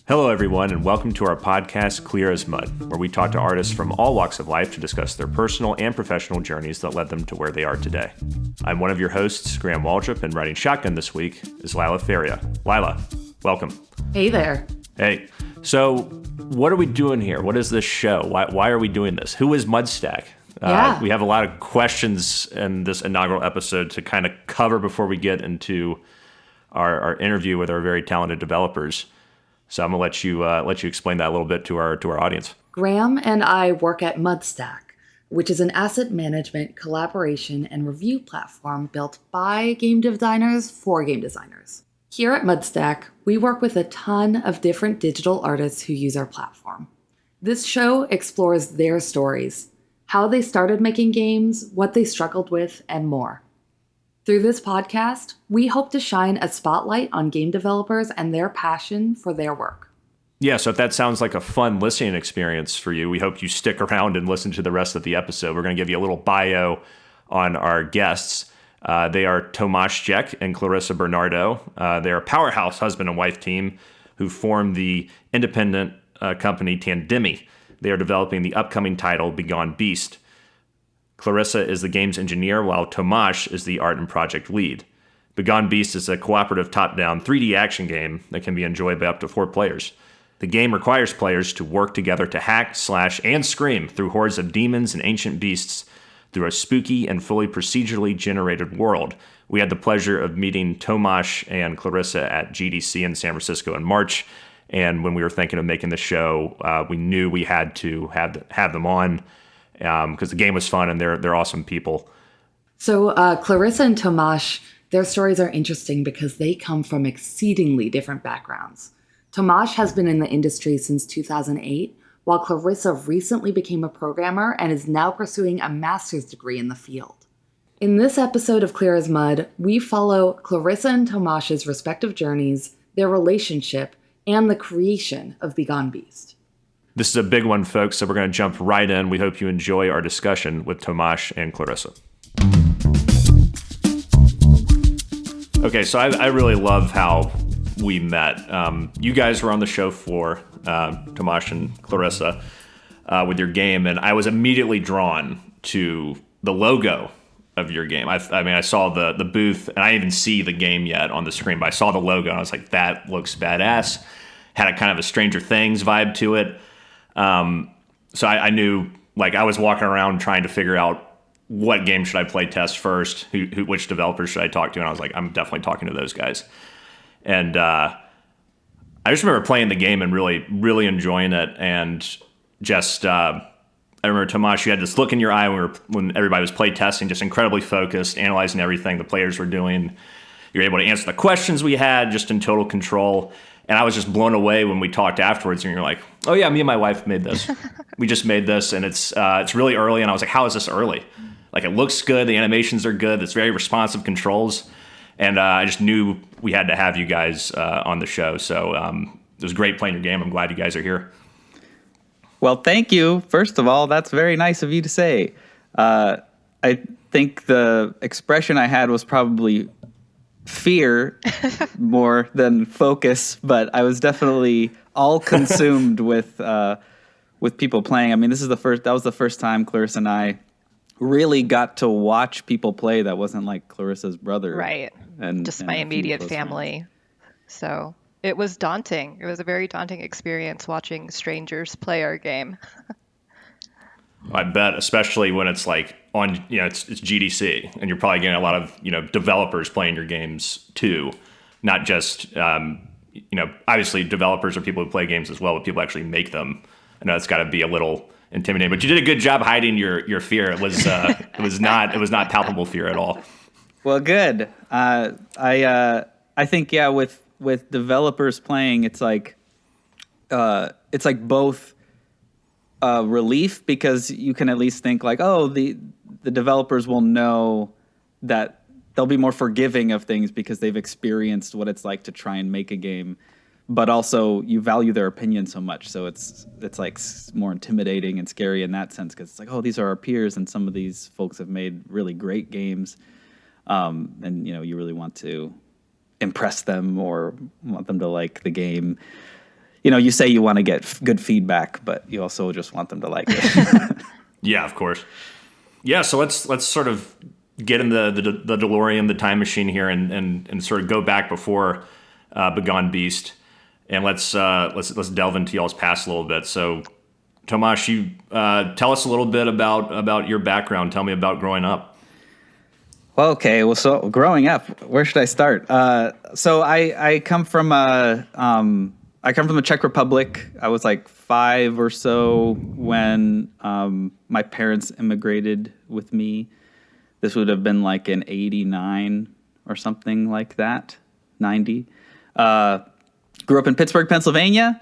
Hello, everyone, and welcome to our podcast, Clear as Mud, where we talk to artists from all walks of life to discuss their personal and professional journeys that led them to where they are today. I'm one of your hosts, Graham Waldrop, and riding shotgun this week is Lila Faria. Lila, welcome. Hey there. Hey. So, what are we doing here? What is this show? Why are we doing this? Who is Mudstack? We have a lot of questions in this inaugural episode to kind of cover before we get into our interview with our very talented developers. So I'm gonna let you explain that a little bit to our audience. Graham and I work at Mudstack, which is an asset management, collaboration, and review platform built by game designers for game designers. Here at Mudstack, we work with a ton of different digital artists who use our platform. This show explores their stories, how they started making games, what they struggled with, and more. Through this podcast, we hope to shine a spotlight on game developers and their passion for their work. Yeah, so if that sounds like a fun listening experience for you, we hope you stick around and listen to the rest of the episode. We're going to give you a little bio on our guests. They are Tomáš Jech and Clarissa Bernardo. They're a powerhouse husband and wife team who formed the independent company Tandemi. They are developing the upcoming title Begone Beast. Clarissa is the games engineer, while Tomáš is the art and project lead. Begone Beast is a cooperative top-down 3D action game that can be enjoyed by up to 4 players. The game requires players to work together to hack, slash, and scream through hordes of demons and ancient beasts through a spooky and fully procedurally generated world. We had the pleasure of meeting Tomáš and Clarissa at GDC in San Francisco in March, and when we were thinking of making the show, we knew we had to have them on, because the game was fun and they're awesome people. So Clarissa and Tomáš, their stories are interesting because they come from exceedingly different backgrounds. Tomáš has been in the industry since 2008, while Clarissa recently became a programmer and is now pursuing a master's degree in the field. In this episode of Clear as Mud, we follow Clarissa and Tomáš's respective journeys, their relationship, and the creation of Begone Beast. This is a big one, folks, so we're going to jump right in. We hope you enjoy our discussion with Tomáš and Clarissa. Okay, so I really love how we met. You guys were on the show floor, Tomáš and Clarissa, with your game, and I was immediately drawn to the logo of your game. I saw the booth, and I didn't even see the game yet on the screen, but I saw the logo, and I was like, that looks badass. Had a kind of a Stranger Things vibe to it. So I knew, like, I was walking around trying to figure out what game should I play test first, which developers should I talk to, and I was like, I'm definitely talking to those guys. And I just remember playing the game and really, really enjoying it, and just I remember, Tomáš, you had this look in your eye when everybody was play testing, just incredibly focused, analyzing everything the players were doing. You were able to answer the questions we had, just in total control. And I was just blown away when we talked afterwards, and you're like, oh yeah, me and my wife made this. We just made this, and it's really early. And I was like, how is this early? Like, it looks good. The animations are good. It's very responsive controls. And I just knew we had to have you guys on the show. So it was great playing your game. I'm glad you guys are here. Well, thank you. First of all, that's very nice of you to say. I think the expression I had was probably fear more than focus, but I was definitely all consumed with people playing. I mean, that was the first time Clarissa and I really got to watch people play that wasn't like Clarissa's brother. Right. And just my immediate family. So it was daunting. It was a very daunting experience watching strangers play our game. I bet, especially when it's like on, it's GDC, and you're probably getting a lot of, developers playing your games too. Not just, obviously developers are people who play games as well, but people actually make them. I know it's got to be a little intimidating, but you did a good job hiding your fear. It was not palpable fear at all. Well, good. I think, yeah, with developers playing, it's like both relief, because you can at least think like, oh, the developers will know that they'll be more forgiving of things because they've experienced what it's like to try and make a game. But also you value their opinion so much, so it's like more intimidating and scary in that sense, because it's like, oh, these are our peers, and some of these folks have made really great games, and you really want to impress them or want them to like the game. you say you want to get good feedback, but you also just want them to like it. Yeah, of course. Yeah, so let's sort of get in the DeLorean, the time machine here, and sort of go back before Begone Beast, and let's delve into y'all's past a little bit. So, Tomáš, you tell us a little bit about your background. Tell me about growing up. Okay, well, so growing up, where should I start? So I come from the Czech Republic. I was like 5 or so when my parents immigrated with me. This would have been like in 89 or something like that, 90. Grew up in Pittsburgh, Pennsylvania,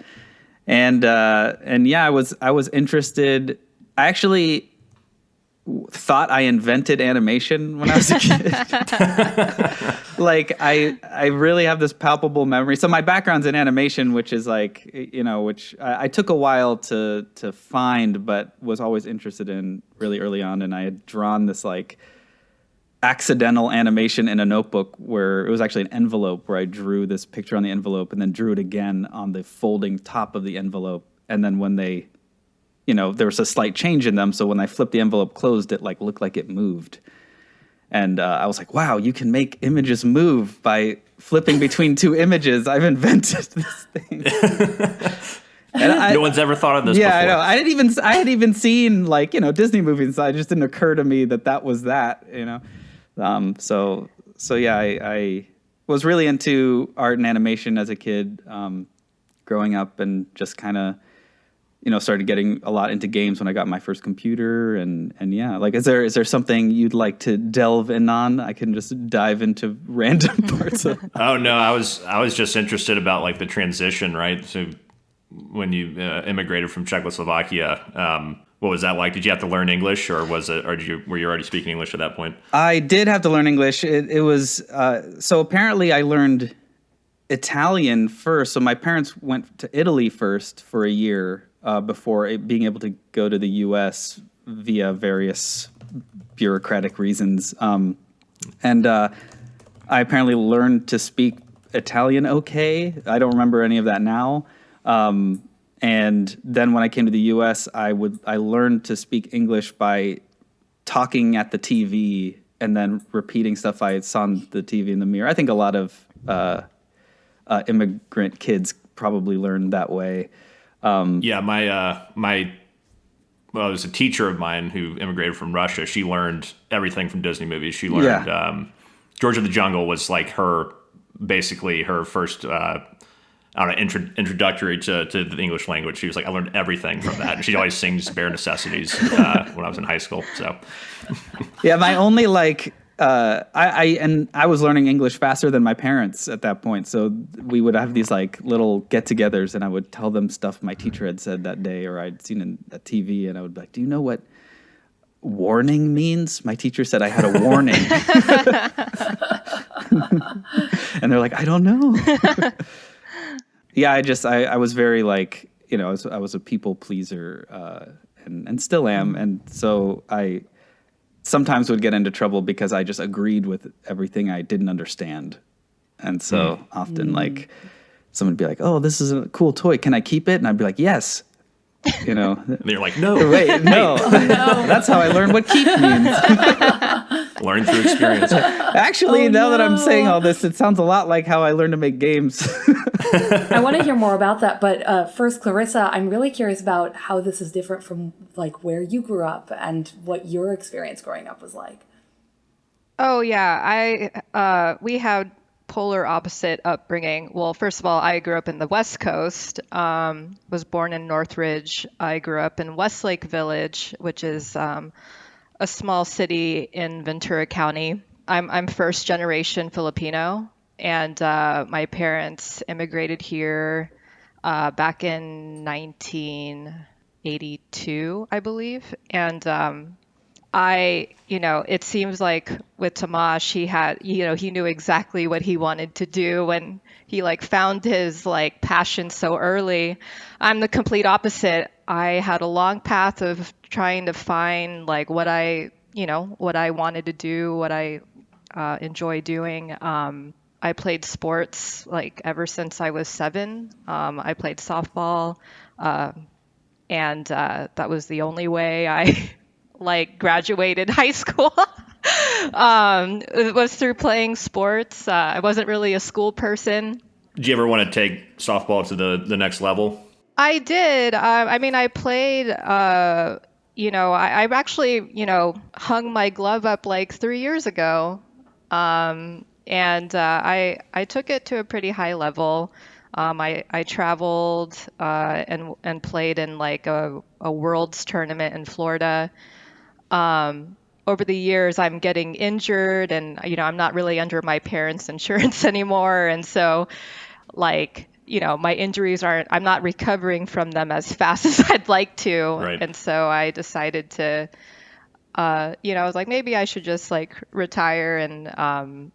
and yeah, I was interested. I actually thought I invented animation when I was a kid. Like I really have this palpable memory. So my background's in animation, which is like, which I took a while to find, but was always interested in really early on. And I had drawn this like accidental animation in a notebook where it was actually an envelope where I drew this picture on the envelope and then drew it again on the folding top of the envelope. And then when they, there was a slight change in them. So when I flipped the envelope closed, it like looked like it moved. And I was like, wow, you can make images move by flipping between two images. I've invented this thing. And no one's ever thought of this before. I know. I had even seen like, Disney movies. So it just didn't occur to me that was that, So yeah, I was really into art and animation as a kid, growing up, and just kind of, started getting a lot into games when I got my first computer, and yeah, like, is there something you'd like to delve in on? I can just dive into random parts of. Oh no, I was just interested about like the transition, right? So when you immigrated from Czechoslovakia, what was that like? Did you have to learn English, or were you already speaking English at that point? I did have to learn English. It was so apparently I learned Italian first. So my parents went to Italy first for a year before being able to go to the U.S. via various bureaucratic reasons. And I apparently learned to speak Italian okay. I don't remember any of that now. And then when I came to the U.S., I learned to speak English by talking at the TV and then repeating stuff I saw on the TV in the mirror. I think a lot of immigrant kids probably learned that way. Yeah, it was a teacher of mine who immigrated from Russia. She learned everything from Disney movies. She learned George of the Jungle was like basically her first introductory to the English language. She was like, I learned everything from that. And she always sings Bare Necessities when I was in high school. So yeah, my only I was learning English faster than my parents at that point. So we would have these like little get-togethers, and I would tell them stuff my teacher had said that day or I'd seen in a TV, and I would be like, do you know what warning means? My teacher said I had a warning. And they're like, I don't know. Yeah, I was very like, I was a people pleaser, and still am. And so I sometimes would get into trouble because I just agreed with everything I didn't understand. And so often like someone would be like, oh, this is a cool toy. Can I keep it? And I'd be like, yes. And you're like, no. Wait, no. That's how I learned what keep means. Learn through experience. Actually, now that I'm saying all this, it sounds a lot like how I learned to make games. I want to hear more about that. But first, Clarissa, I'm really curious about how this is different from like where you grew up and what your experience growing up was like. Oh, yeah. We had polar opposite upbringing. Well, first of all, I grew up in the West Coast, was born in Northridge. I grew up in Westlake Village, which is a small city in Ventura County. I'm first generation Filipino, and my parents immigrated here back in 1982, I believe. And it seems like with Tomáš, he knew exactly what he wanted to do when he like found his like passion so early. I'm the complete opposite. I had a long path of trying to find like what I wanted to do, what I enjoy doing. I played sports like ever since I was 7. I played softball, and that was the only way I like graduated high school. It was through playing sports. I wasn't really a school person. Do you ever want to take softball to the next level? I did. I mean, I played. I've actually, hung my glove up like 3 years ago, and I took it to a pretty high level. I traveled and played in like a world's tournament in Florida. Over the years, I'm getting injured, and I'm not really under my parents' insurance anymore, and so like my injuries I'm not recovering from them as fast as I'd like to. Right. And so I decided to I was like, maybe I should just like retire and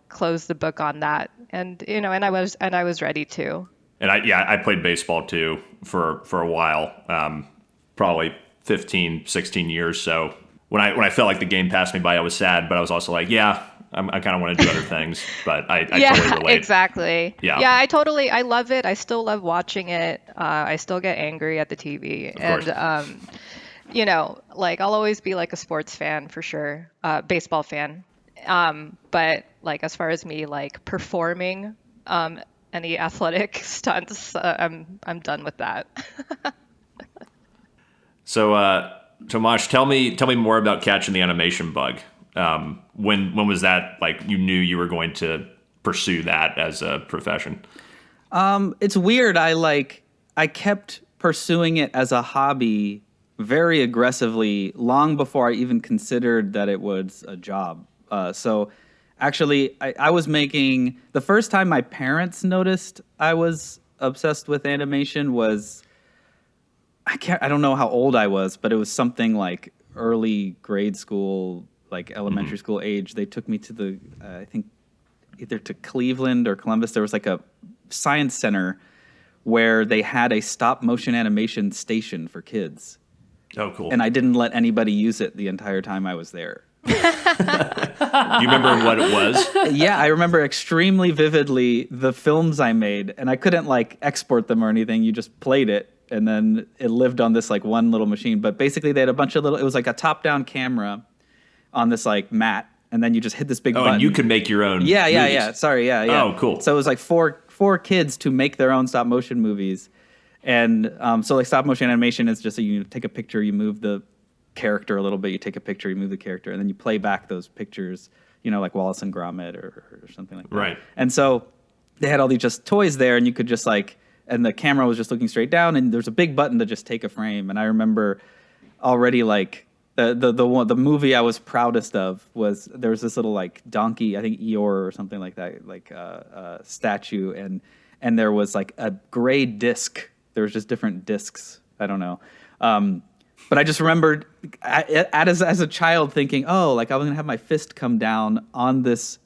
close the book on that. And and I was ready to. And I played baseball too for a while, probably 15, 16 years. So when I felt like the game passed me by, I was sad, but I was also like, yeah, I kind of want to do other things, but I totally relate. Exactly. Yeah. I love it. I still love watching it. I still get angry at the TV. Of course. Like I'll always be like a sports fan for sure, baseball fan. But like as far as me like performing any athletic stunts, I'm done with that. So, Tomáš, tell me more about catching the animation bug. When was that, like, you knew you were going to pursue that as a profession? It's weird. I kept pursuing it as a hobby very aggressively long before I even considered that it was a job. So actually, I was making, the first time my parents noticed I was obsessed with animation was, I don't know how old I was, but it was something like early grade school, like elementary school age. They took me to I think either to Cleveland or Columbus. There was like a science center where they had a stop motion animation station for kids. Oh, cool. And I didn't let anybody use it the entire time I was there. Do you remember what it was? Yeah, I remember extremely vividly the films I made, and I couldn't like export them or anything. You just played it, and then it lived on this like one little machine. But basically, they had a bunch of it was like a top-down camera on this like mat, and then you just hit this big button. And you could make your own Yeah. movies. Sorry, yeah. Oh, cool. So it was like four kids to make their own stop motion movies. And so like stop motion animation is just you take a picture, you move the character a little bit, you take a picture, you move the character, and then you play back those pictures, like Wallace and Gromit or something like that. Right. And so they had all these just toys there, and you could just and the camera was just looking straight down, and there's a big button to just take a frame. And I remember already like the movie I was proudest of was there was this little like donkey, I think Eeyore or something like that, like statue, and there was like a gray disc. There was just different discs. I don't know. But I just remembered as a child thinking, oh, like I was gonna have my fist come down on this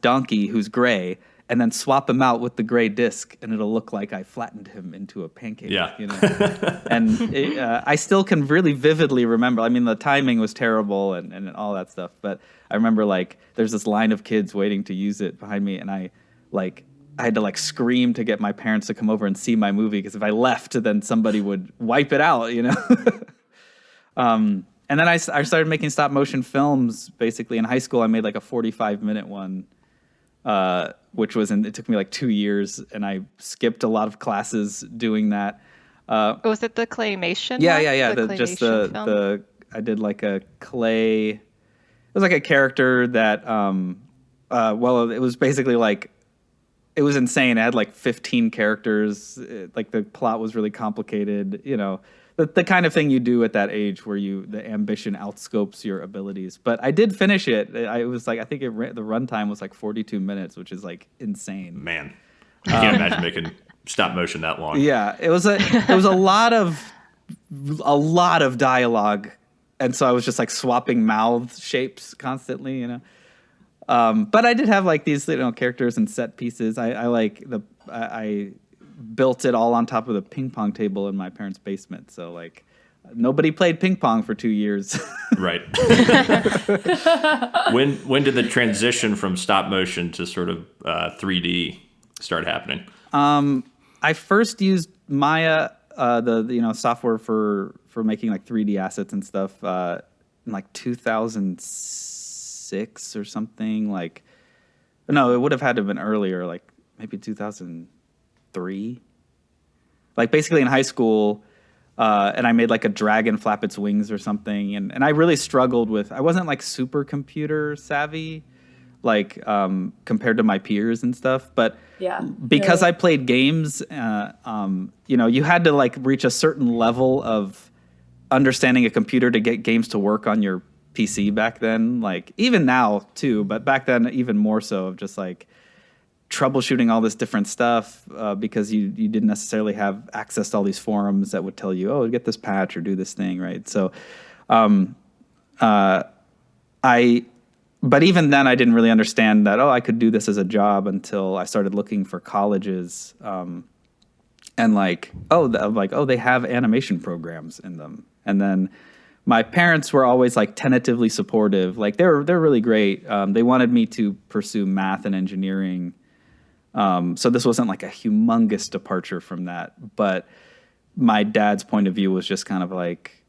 donkey who's gray, and then swap him out with the gray disc, and it'll look like I flattened him into a pancake. Yeah. And I still can really vividly remember. I mean, the timing was terrible and all that stuff, but I remember like there's this line of kids waiting to use it behind me, and I had to like scream to get my parents to come over and see my movie, because if I left, then somebody would wipe it out, And then I started making stop motion films basically in high school. I made like a 45-minute one, which it took me like 2 years, and I skipped a lot of classes doing that. Was it the claymation? Yeah. I did like a clay. It was like a character that, it was basically like, it was insane. It had like 15 characters. Like the plot was really complicated. The kind of thing you do at that age where the ambition outscopes your abilities. But I did finish it. I was like, I think the runtime was like 42 minutes, which is like insane. Man, I can't imagine making stop motion that long. Yeah, it was a lot of dialogue, and so I was just like swapping mouth shapes constantly. But I did have like these characters and set pieces. I built it all on top of the ping pong table in my parents' basement. So like nobody played ping pong for 2 years. Right. When did the transition from stop motion to sort of 3D start happening? I first used Maya, the software for making like 3D assets and stuff, in like 2006 or something. Like, no, it would have had to have been earlier, like maybe 2003. Like basically in high school, and I made like a dragon flap its wings or something, and I really struggled with. I wasn't like super computer savvy, like compared to my peers and stuff, but because I played games, you had to like reach a certain level of understanding a computer to get games to work on your PC back then. Like even now too, but back then even more so, of just like troubleshooting all this different stuff, because you didn't necessarily have access to all these forums that would tell you, oh, get this patch or do this thing, right? So but even then I didn't really understand that, I could do this as a job, until I started looking for colleges, and they have animation programs in them. And then my parents were always like tentatively supportive. Like they're really great. They wanted me to pursue math and engineering. So this wasn't like a humongous departure from that, but my dad's point of view was just kind of like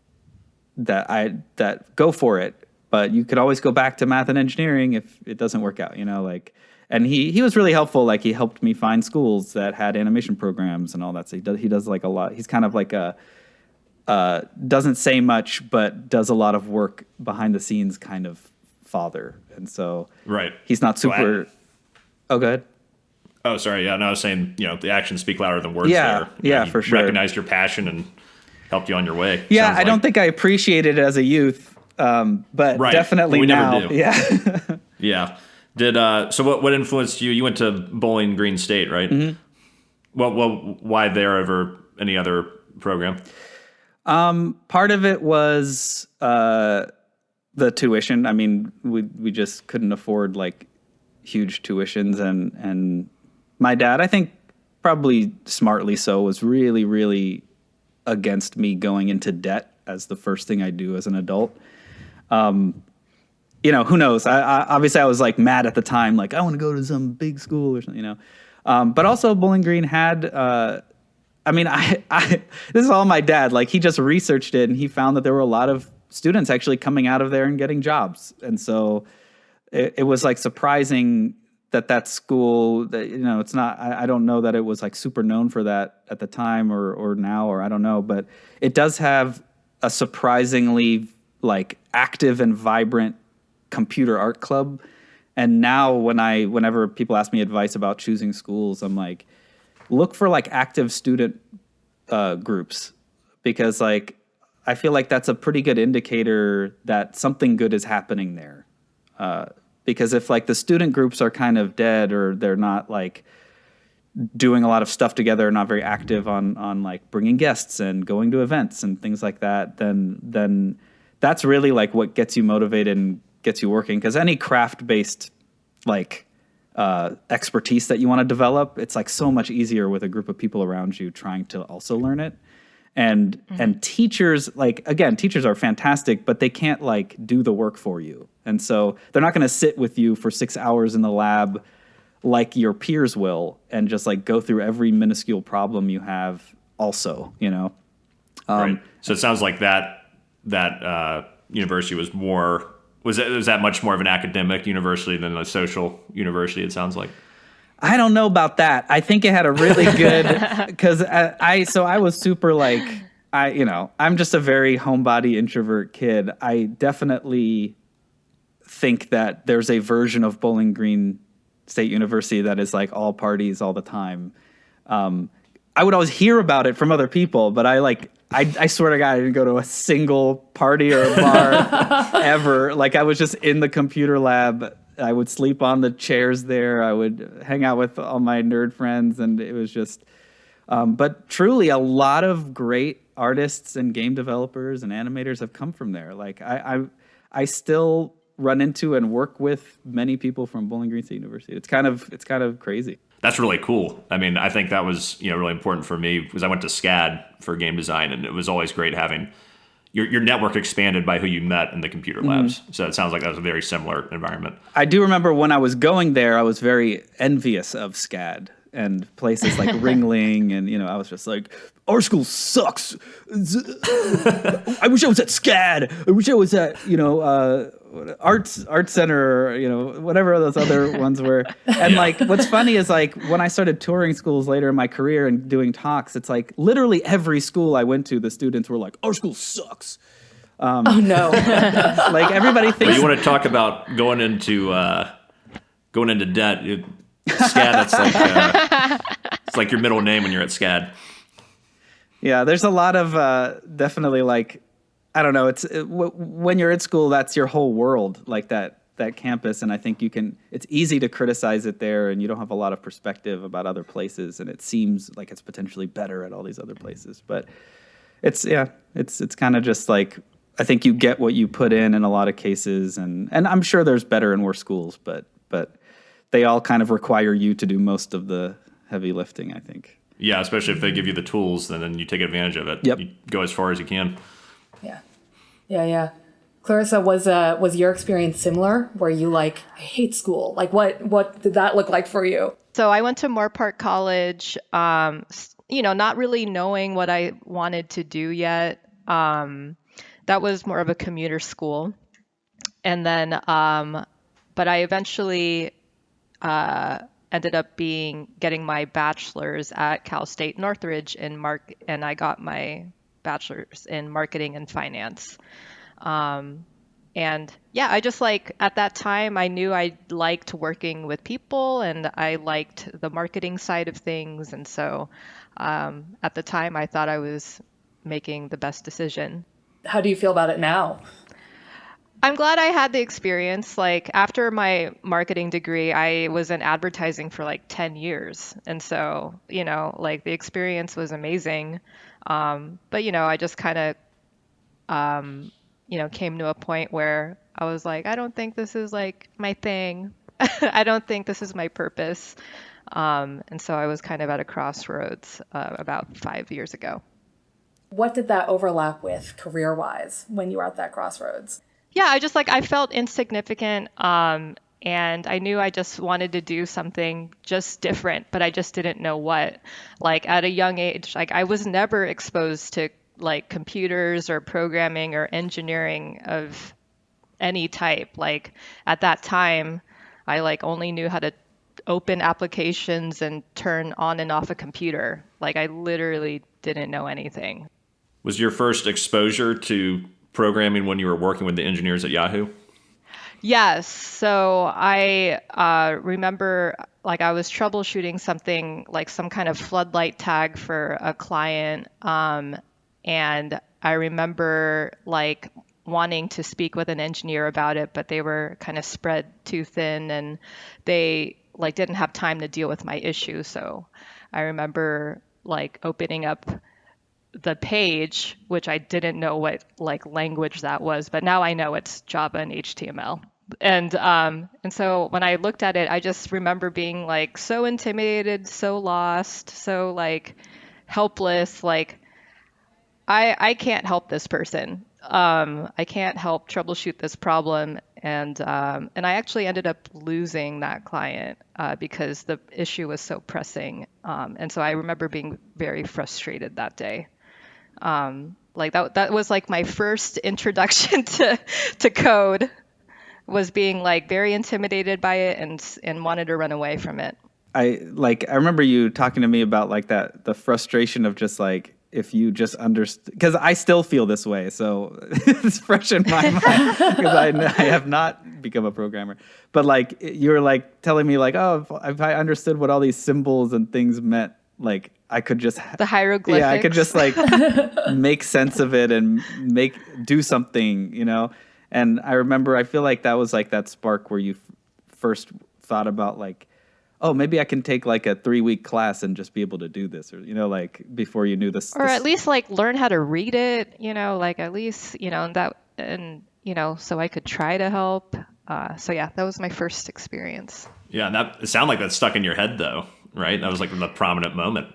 that go for it, but you could always go back to math and engineering if it doesn't work out, and he was really helpful. Like he helped me find schools that had animation programs and all that. So he does like a lot. He's kind of like doesn't say much, but does a lot of work behind the scenes kind of father. And so right. He's not super. Oh, go ahead. Oh, sorry. Yeah, no, I was saying, the actions speak louder than words. Yeah, there. For sure. Recognized your passion and helped you on your way. Yeah, I don't think I appreciated it as a youth, but right. definitely we now. Never do. Yeah. Yeah. So what influenced you? You went to Bowling Green State, right? Mm-hmm. Well, why there over any other program? Part of it was the tuition. I mean, we just couldn't afford like huge tuitions, and my dad, I think probably smartly so, was really, really against me going into debt as the first thing I do as an adult. Who knows? Obviously I was like mad at the time, like I want to go to some big school or something, but also Bowling Green had, this is all my dad. Like he just researched it and he found that there were a lot of students actually coming out of there and getting jobs. And so it was like surprising that school, that it's not. I don't know that it was like super known for that at the time or now, or I don't know, but it does have a surprisingly like active and vibrant computer art club. And now whenever people ask me advice about choosing schools, I'm like, look for like active student groups, because like I feel like that's a pretty good indicator that something good is happening there. Because if like the student groups are kind of dead, or they're not like doing a lot of stuff together, not very active on like bringing guests and going to events and things like that, then that's really like what gets you motivated and gets you working. Because any craft-based like expertise that you want to develop, it's like so much easier with a group of people around you trying to also learn it. And teachers, like, again, teachers are fantastic, but they can't like do the work for you. And so they're not going to sit with you for 6 hours in the lab like your peers will, and just like go through every minuscule problem you have also, Right. So it sounds like that university was that much more of an academic university than a social university, it sounds like? I don't know about that. I think it had a really good, because I was super like, I'm just a very homebody introvert kid. I definitely think that there's a version of Bowling Green State University that is like all parties all the time. I would always hear about it from other people, but I swear to God, I didn't go to a single party or a bar ever. Like I was just in the computer lab. I would sleep on the chairs there. I would hang out with all my nerd friends, and it was just, but truly a lot of great artists and game developers and animators have come from there. Like I still run into and work with many people from Bowling Green State University. It's kind of crazy. That's really cool. I mean, I think that was really important for me, because I went to SCAD for game design, and it was always great having your network expanded by who you met in the computer labs. So it sounds like that was a very similar environment. I do remember when I was going there, I was very envious of SCAD and places like Ringling, and I was just like, our school sucks. I wish I was at SCAD. I wish I was at Arts Center, or whatever those other ones were. And like, what's funny is like when I started touring schools later in my career and doing talks, it's like literally every school I went to, the students were like, our school sucks. Oh no! Like everybody thinks. Well, you want to talk about going into debt? SCAD, that's like it's like your middle name when you're at SCAD. Yeah, there's a lot of definitely like, I don't know. When you're at school, that's your whole world, like that campus, and I think it's easy to criticize it there, and you don't have a lot of perspective about other places, and it seems like it's potentially better at all these other places, but it's kind of just like, I think you get what you put in a lot of cases, and I'm sure there's better and worse schools, but they all kind of require you to do most of the heavy lifting, I think. Yeah, especially if they give you the tools, then you take advantage of it. Yep. You go as far as you can. Yeah. Clarissa, was your experience similar? Were you like, I hate school? Like, what did that look like for you? So I went to Moore Park College, not really knowing what I wanted to do yet. That was more of a commuter school. And then, but I eventually ended up getting my bachelor's at Cal State Northridge and I got my bachelor's in marketing and finance. And yeah, I just like, at that time, I knew I liked working with people and I liked the marketing side of things. And so at the time, I thought I was making the best decision. How do you feel about it now? I'm glad I had the experience. Like after my marketing degree, I was in advertising for like 10 years. And so, like the experience was amazing. But, I just kind of, came to a point where I was like, I don't think this is like my thing. I don't think this is my purpose. And so I was kind of at a crossroads about 5 years ago. What did that overlap with career-wise when you were at that crossroads? Yeah, I felt insignificant. And I knew I just wanted to do something just different, but I just didn't know what. Like at a young age, like I was never exposed to like computers or programming or engineering of any type. Like at that time, I like only knew how to open applications and turn on and off a computer. Like I literally didn't know anything. Was your first exposure to programming when you were working with the engineers at Yahoo? Yes. So I remember like I was troubleshooting something like some kind of floodlight tag for a client. And I remember like wanting to speak with an engineer about it, but they were kind of spread too thin and they like didn't have time to deal with my issue. So I remember like opening up the page, which I didn't know what like language that was, but now I know it's Java and HTML. And so when I looked at it, I just remember being like so intimidated, so lost, so like helpless. Like I can't help this person. I can't help troubleshoot this problem. And I actually ended up losing that client because the issue was so pressing. And so I remember being very frustrated that day. Like that was like my first introduction to code, was being like very intimidated by it and wanted to run away from it. I remember you talking to me about like the frustration of just like, if you just understand, because I still feel this way, so it's fresh in my mind because I have not become a programmer. But like you were like telling me like, oh, if I understood what all these symbols and things meant, like I could just the hieroglyphics. Yeah, I could just like make sense of it and do something, And I remember, I feel like that was like that spark where you first thought about like, oh, maybe I can take like a 3-week class and just be able to do this, or like before you knew this, or at least like learn how to read it, like at least that, and so I could try to help. So yeah, that was my first experience. Yeah, and it sounded like that stuck in your head though, right? That was like the prominent moment.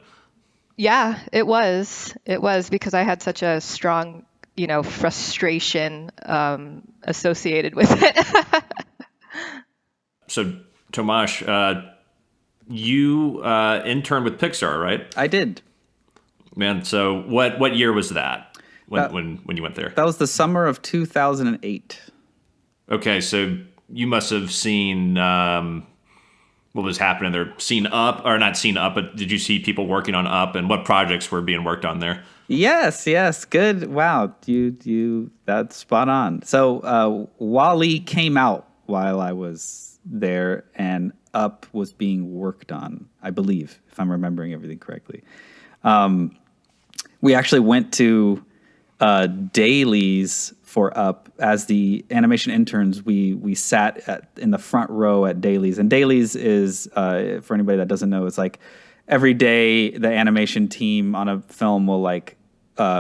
Yeah, it was because I had such a strong frustration associated with it. So, Tomáš, you interned with Pixar, right? I did. Man, so what year was that when you went there? That was the summer of 2008. Okay, so you must have seen what was happening there. Seen Up, or not seen Up, but did you see people working on Up, and what projects were being worked on there? Yes, good. Wow, you that's spot on. So Wall-E came out while I was there, and Up was being worked on, I believe, if I'm remembering everything correctly. We actually went to dailies for Up as the animation interns. We sat in the front row at dailies, and dailies is for anybody that doesn't know, it's like every day the animation team on a film will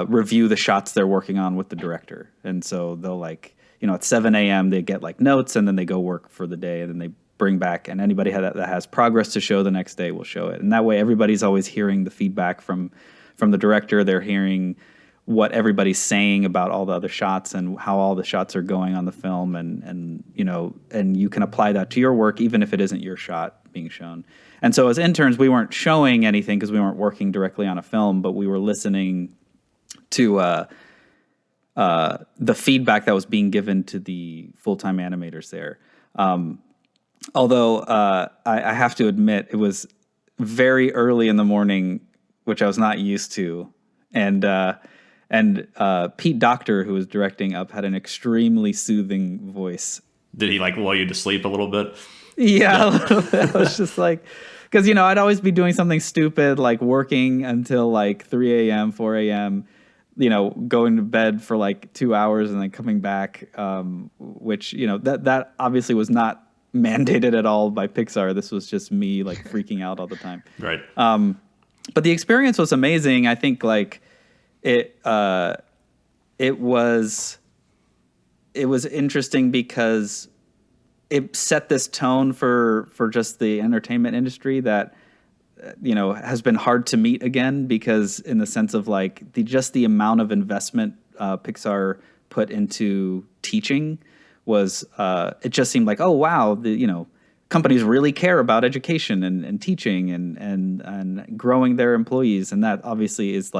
review the shots they're working on with the director, and so they'll at 7 a.m. they get notes, and then they go work for the day, and then they bring back, and anybody that has progress to show the next day will show it, and that way everybody's always hearing the feedback from the director. They're hearing what everybody's saying about all the other shots and how all the shots are going on the film, and you can apply that to your work even if it isn't your shot being shown. And so as interns, we weren't showing anything because we weren't working directly on a film, but we were listening to the feedback that was being given to the full-time animators there. Although I have to admit, it was very early in the morning, which I was not used to, and Pete Docter, who was directing Up, had an extremely soothing voice. Did he lull you to sleep a little bit? Yeah, a little bit. I was just because I'd always be doing something stupid, like working until 3 a.m., 4 a.m., going to bed for 2 hours and then coming back, which, that obviously was not mandated at all by Pixar. This was just me freaking out all the time. Right. But the experience was amazing. I think it was interesting because it set this tone for just the entertainment industry that has been hard to meet again, because in the sense of the amount of investment Pixar put into teaching was it just seemed oh wow, companies really care about education and teaching and growing their employees, and that obviously is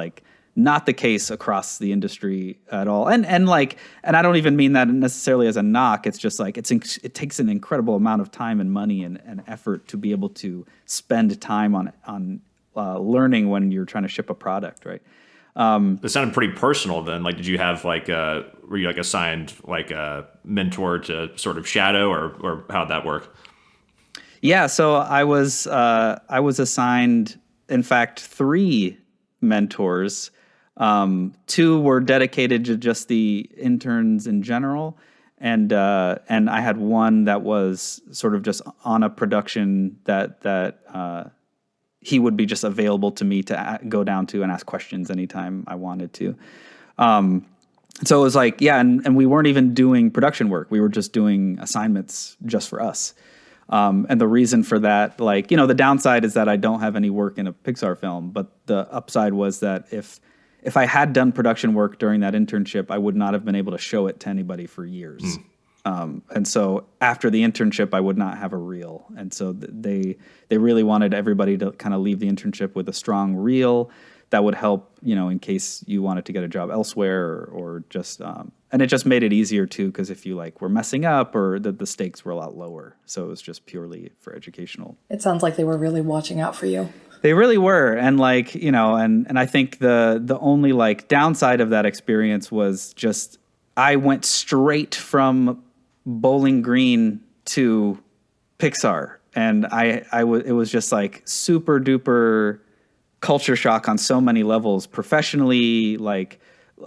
not the case across the industry at all. And I don't even mean that necessarily as a knock. It's just it takes an incredible amount of time and money and effort to be able to spend time on learning when you're trying to ship a product, right? It sounded pretty personal then. Did you have were you assigned a mentor to sort of shadow, or how'd that work? Yeah, so I was assigned, in fact, 3 mentors. 2 were dedicated to just the interns in general, and I had one that was sort of just on a production that he would be just available to me to go down to and ask questions anytime I wanted to. So it was and we weren't even doing production work. We were just doing assignments just for us. And the reason for that, the downside is that I don't have any work in a Pixar film, but the upside was that if I had done production work during that internship, I would not have been able to show it to anybody for years. And so after the internship, I would not have a reel. And so they really wanted everybody to kind of leave the internship with a strong reel that would help, in case you wanted to get a job elsewhere or just, and it just made it easier too, because if you were messing up, or the stakes were a lot lower. So it was just purely for educational. It sounds like they were really watching out for you. They really were. And and I think the only downside of that experience was just, I went straight from Bowling Green to Pixar. And it was just super duper culture shock on so many levels. Professionally,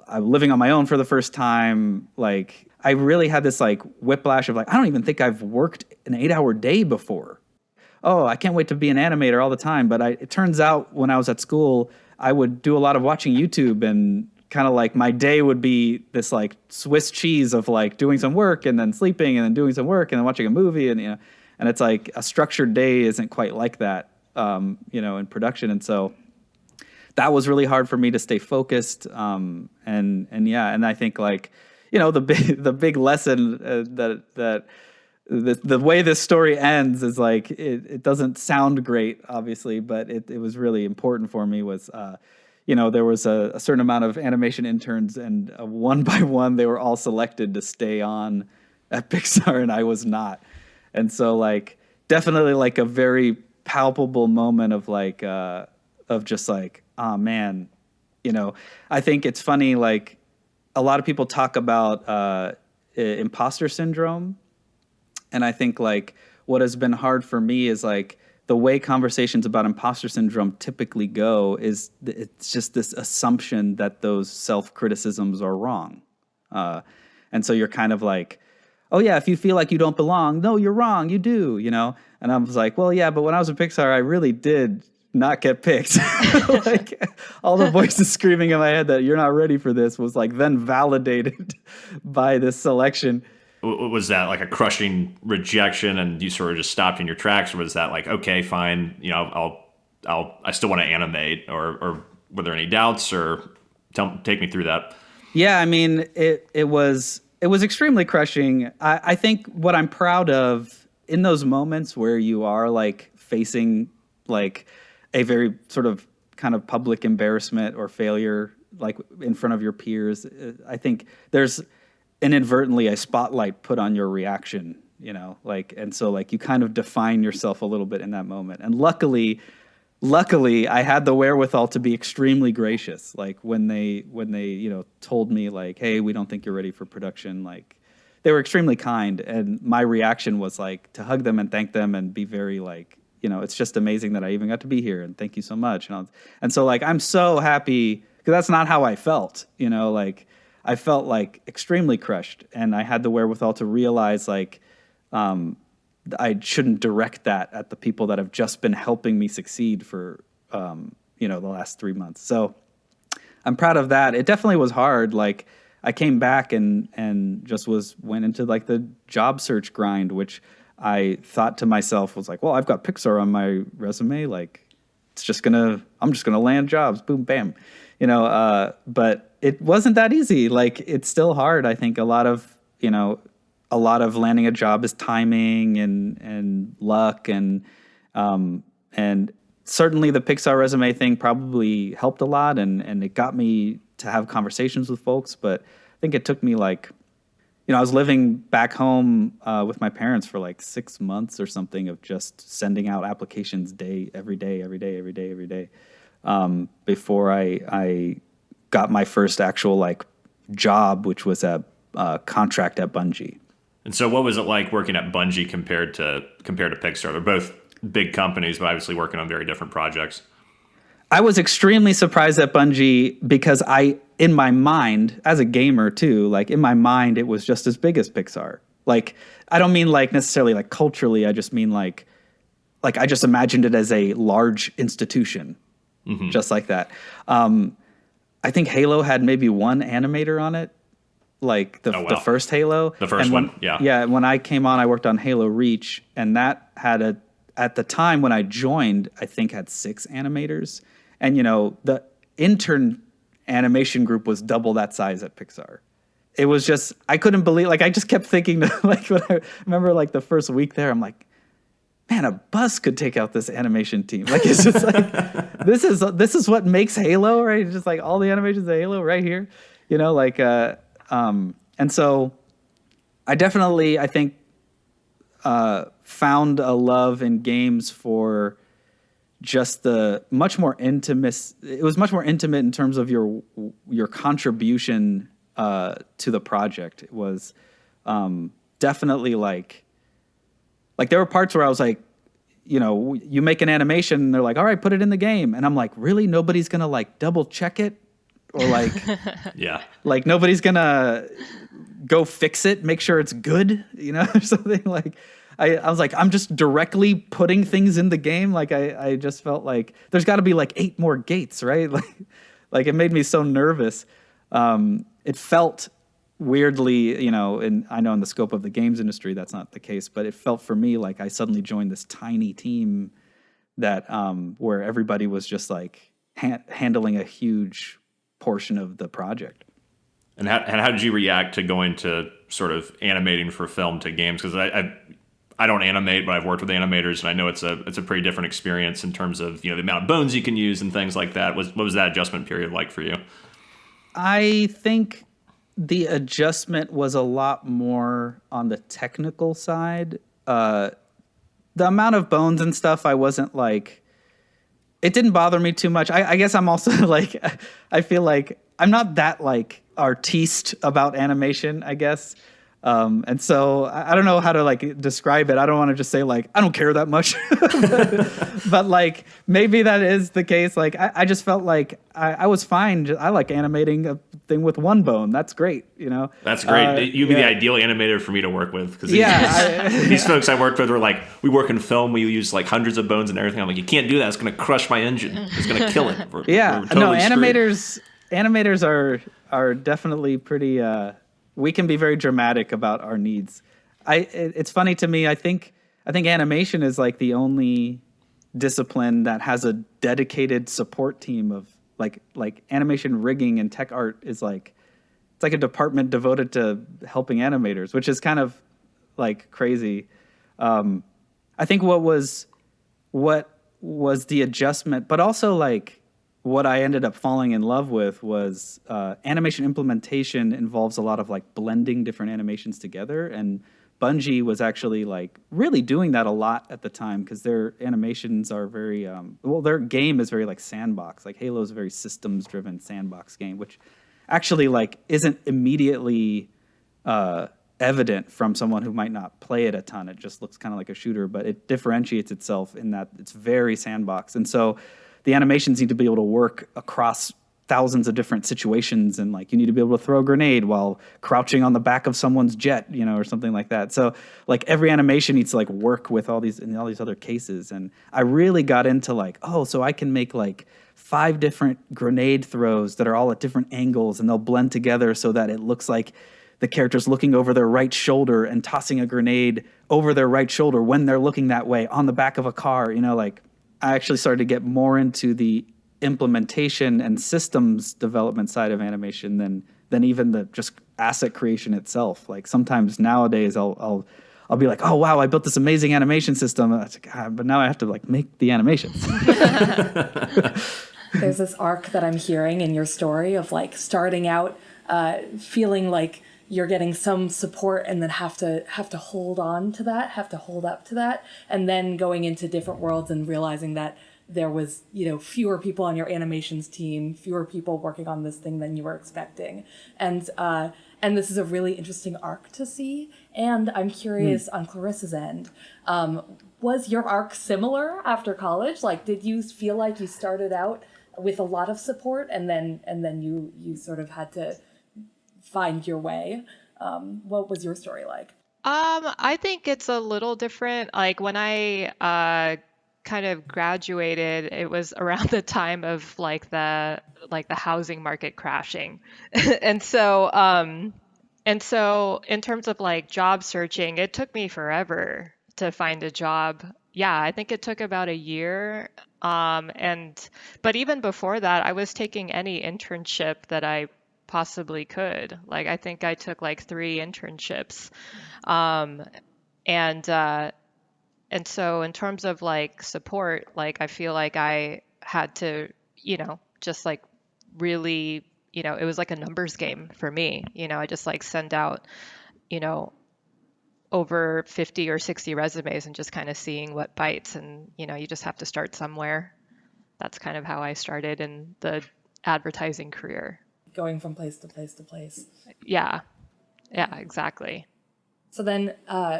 I'm living on my own for the first time. I really had this whiplash of I don't even think I've worked an 8-hour day before. Oh, I can't wait to be an animator all the time. But it turns out when I was at school, I would do a lot of watching YouTube, and kind of my day would be this Swiss cheese of doing some work and then sleeping and then doing some work and then watching a movie, and and it's a structured day isn't quite like that, in production. And so that was really hard for me to stay focused. And I think like, the big lesson that the way this story ends is like, it doesn't sound great, obviously, but it was really important for me was, there was a certain amount of animation interns, and one by one, they were all selected to stay on at Pixar, and I was not. And so like, definitely like a very palpable moment of like, of just like, oh man, I think it's funny, like a lot of people talk about imposter syndrome. And I think like what has been hard for me is like the way conversations about imposter syndrome typically go is it's just this assumption that those self-criticisms are wrong. And so you're kind of like, oh yeah, if you feel like you don't belong, no, you're wrong, you do, And I was like, well, yeah, but when I was at Pixar, I really did not get picked. Like all the voices screaming in my head that you're not ready for this was like then validated by this selection. Was that like a crushing rejection and you sort of just stopped in your tracks, or was that like, okay, fine, I still want to animate, or were there any doubts, or take me through that? Yeah, I mean, it was extremely crushing. I think what I'm proud of in those moments where you are like facing like a very sort of kind of public embarrassment or failure, like in front of your peers, I think there's inadvertently a spotlight put on your reaction, and so like you kind of define yourself a little bit in that moment. And luckily I had the wherewithal to be extremely gracious. Like when they told me like, hey, we don't think you're ready for production, like they were extremely kind. And my reaction was like to hug them and thank them and be very like, it's just amazing that I even got to be here and thank you so much. And so like, I'm so happy because that's not how I felt, like I felt like extremely crushed, and I had the wherewithal to realize like, I shouldn't direct that at the people that have just been helping me succeed for, the last 3 months. So I'm proud of that. It definitely was hard. Like I came back and just went into like the job search grind, which I thought to myself was like, well, I've got Pixar on my resume. Like I'm just gonna land jobs. Boom, bam, but it wasn't that easy. Like it's still hard. I think a lot of landing a job is timing and luck and certainly the Pixar resume thing probably helped a lot and it got me to have conversations with folks. But I think it took me like, I was living back home with my parents for like 6 months or something of just sending out applications every day, before I got my first actual like job, which was a contract at Bungie. And so what was it like working at Bungie compared to Pixar? They're both big companies, but obviously working on very different projects. I was extremely surprised at Bungie because in my mind, as a gamer too, like in my mind, it was just as big as Pixar. Like, I don't mean like necessarily like culturally. I just mean like I just imagined it as a large institution, just like that. I think Halo had maybe one animator on it, like the first Halo. The first one, yeah. Yeah, when I came on, I worked on Halo Reach, and that had at the time when I joined, I think had 6 animators. And, the intern animation group was double that size at Pixar. It was just, I couldn't believe, like, I just kept thinking, like, when I remember, like, the first week there, I'm like, man, a bus could take out this animation team. Like, it's just like, this is what makes Halo, right? It's just like all the animations of Halo right here, and so I definitely, I think, found a love in games for just the much more intimate. It was much more intimate in terms of your contribution to the project. It was definitely like there were parts where I was like, you make an animation and they're like, all right, put it in the game. And I'm like, really? Nobody's going to like double check it? Or like, yeah, like nobody's going to go fix it, make sure it's good, or something. Like, I was like, I'm just directly putting things in the game. Like I just felt like there's got to be like 8 more gates, right? Like it made me so nervous. It felt weirdly, and I know in the scope of the games industry that's not the case, but it felt for me like I suddenly joined this tiny team that where everybody was just like, handling a huge portion of the project. And how did you react to going to sort of animating for film to games? Because I don't animate, but I've worked with animators, and I know it's a pretty different experience in terms of the amount of bones you can use and things like that. What was that adjustment period like for you? I think the adjustment was a lot more on the technical side. The amount of bones and stuff, I wasn't like, it didn't bother me too much. I guess I'm also like, I feel like I'm not that like artiste about animation, I guess. And so I don't know how to like describe it. I don't want to just say like, I don't care that much, but like maybe that is the case. Like I just felt like I was fine. I like animating a thing with one bone. That's great. That's great. You'd be the ideal animator for me to work with. Cause these folks I worked with were like, we work in film. We use like hundreds of bones and everything. I'm like, you can't do that. It's going to crush my engine. It's going to kill it. We're totally animators are definitely pretty, we can be very dramatic about our needs. It's funny to me. I think animation is like the only discipline that has a dedicated support team of like animation rigging and tech art is like, it's like a department devoted to helping animators, which is kind of like crazy. I think what was the adjustment, but also like what I ended up falling in love with was animation implementation involves a lot of like blending different animations together. And Bungie was actually like really doing that a lot at the time because their animations are very, their game is very like sandbox. Like Halo is a very systems driven sandbox game, which actually like isn't immediately evident from someone who might not play it a ton. It just looks kind of like a shooter, but it differentiates itself in that it's very sandbox. And so the animations need to be able to work across thousands of different situations, and like you need to be able to throw a grenade while crouching on the back of someone's jet, or something like that. So like every animation needs to like work with all these other cases. And I really got into like, so I can make like 5 different grenade throws that are all at different angles, and they'll blend together so that it looks like the character's looking over their right shoulder and tossing a grenade over their right shoulder when they're looking that way on the back of a car. Like I actually started to get more into the implementation and systems development side of animation than even the just asset creation itself. Like sometimes nowadays I'll be like, oh wow, I built this amazing animation system. But now I have to like make the animations. There's this arc that I'm hearing in your story of like starting out feeling like you're getting some support and then have to hold on to that, have to hold up to that, and then going into different worlds and realizing that there was, fewer people on your animations team, fewer people working on this thing than you were expecting. And this is a really interesting arc to see. And I'm curious on Clarissa's end, was your arc similar after college? Like, did you feel like you started out with a lot of support and then you sort of had to find your way? What was your story like? I think it's a little different. Like when I kind of graduated, it was around the time of like the housing market crashing. and so in terms of like job searching, it took me forever to find a job. Yeah, I think it took about a year. But even before that, I was taking any internship that I possibly could. Like I think I took like 3 internships. And so in terms of like support, like I feel like I had to, just like really, it was like a numbers game for me. I just like send out, over 50 or 60 resumes and just kind of seeing what bites. And, you just have to start somewhere. That's kind of how I started in the advertising career. Going from place to place to place. Yeah, exactly. So then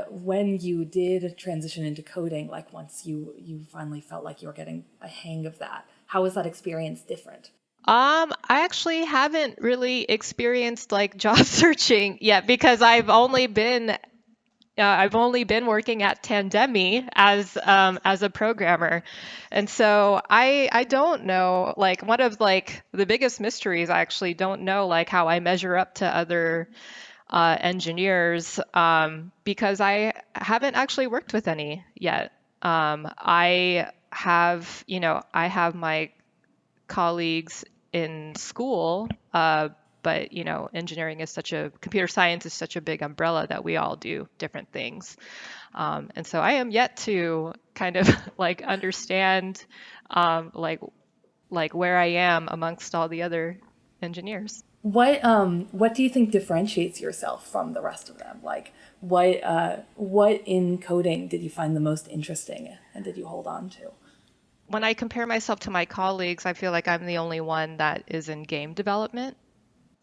when you did transition into coding, like once you finally felt like you were getting a hang of that, how was that experience different? I actually haven't really experienced like job searching yet because I've only been working at Tandemi as a programmer. And so I don't know, like one of like the biggest mysteries, I actually don't know like how I measure up to other engineers because I haven't actually worked with any yet. I have my colleagues in school, but engineering is computer science is such a big umbrella that we all do different things. And so I am yet to kind of like understand like where I am amongst all the other engineers. What do you think differentiates yourself from the rest of them? Like what in coding did you find the most interesting and did you hold on to? When I compare myself to my colleagues, I feel like I'm the only one that is in game development.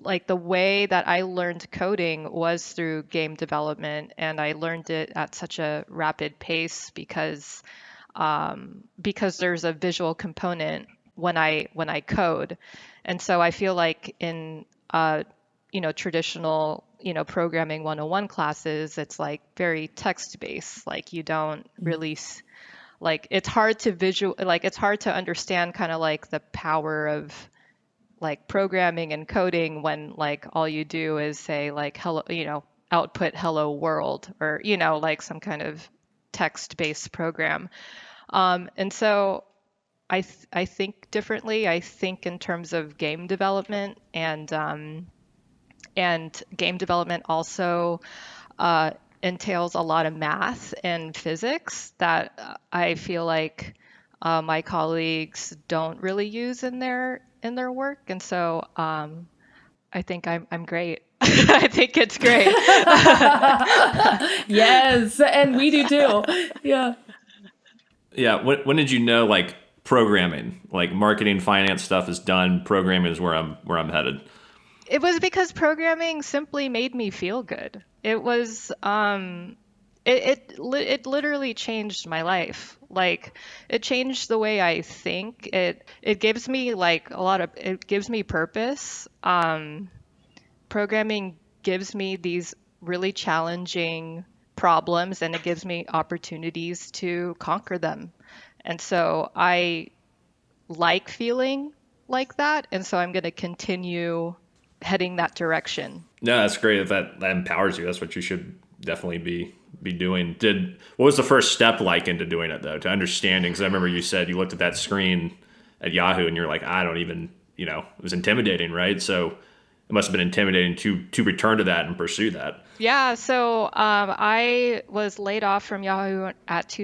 Like the way that I learned coding was through game development, and I learned it at such a rapid pace because there's a visual component when I code. And so I feel like in traditional programming 101 classes, it's like very text based. Like you don't really like it's hard to understand kind of like the power of like programming and coding when like all you do is say like hello, output hello world, or like some kind of text based program. And so I think differently. I think in terms of game development, and game development also entails a lot of math and physics that I feel like my colleagues don't really use in their work. And so I think I'm great. I think it's great. Yes, and we do too. Yeah. Yeah. When did you know like programming, like marketing, finance stuff is done, programming is where I'm headed? It was because programming simply made me feel good. It was it literally changed my life. Like it changed the way I think. It gives me like it gives me purpose. Programming gives me these really challenging problems, and it gives me opportunities to conquer them. And so I like feeling like that, and so I'm going to continue heading that direction. No, that's great. If that empowers you, that's what you should definitely be doing. What was the first step like into doing it though, to understanding? Because I remember you said you looked at that screen at Yahoo and you're like, I don't even, it was intimidating, right? So it must have been intimidating to return to that and pursue that. Yeah, so I was laid off from Yahoo at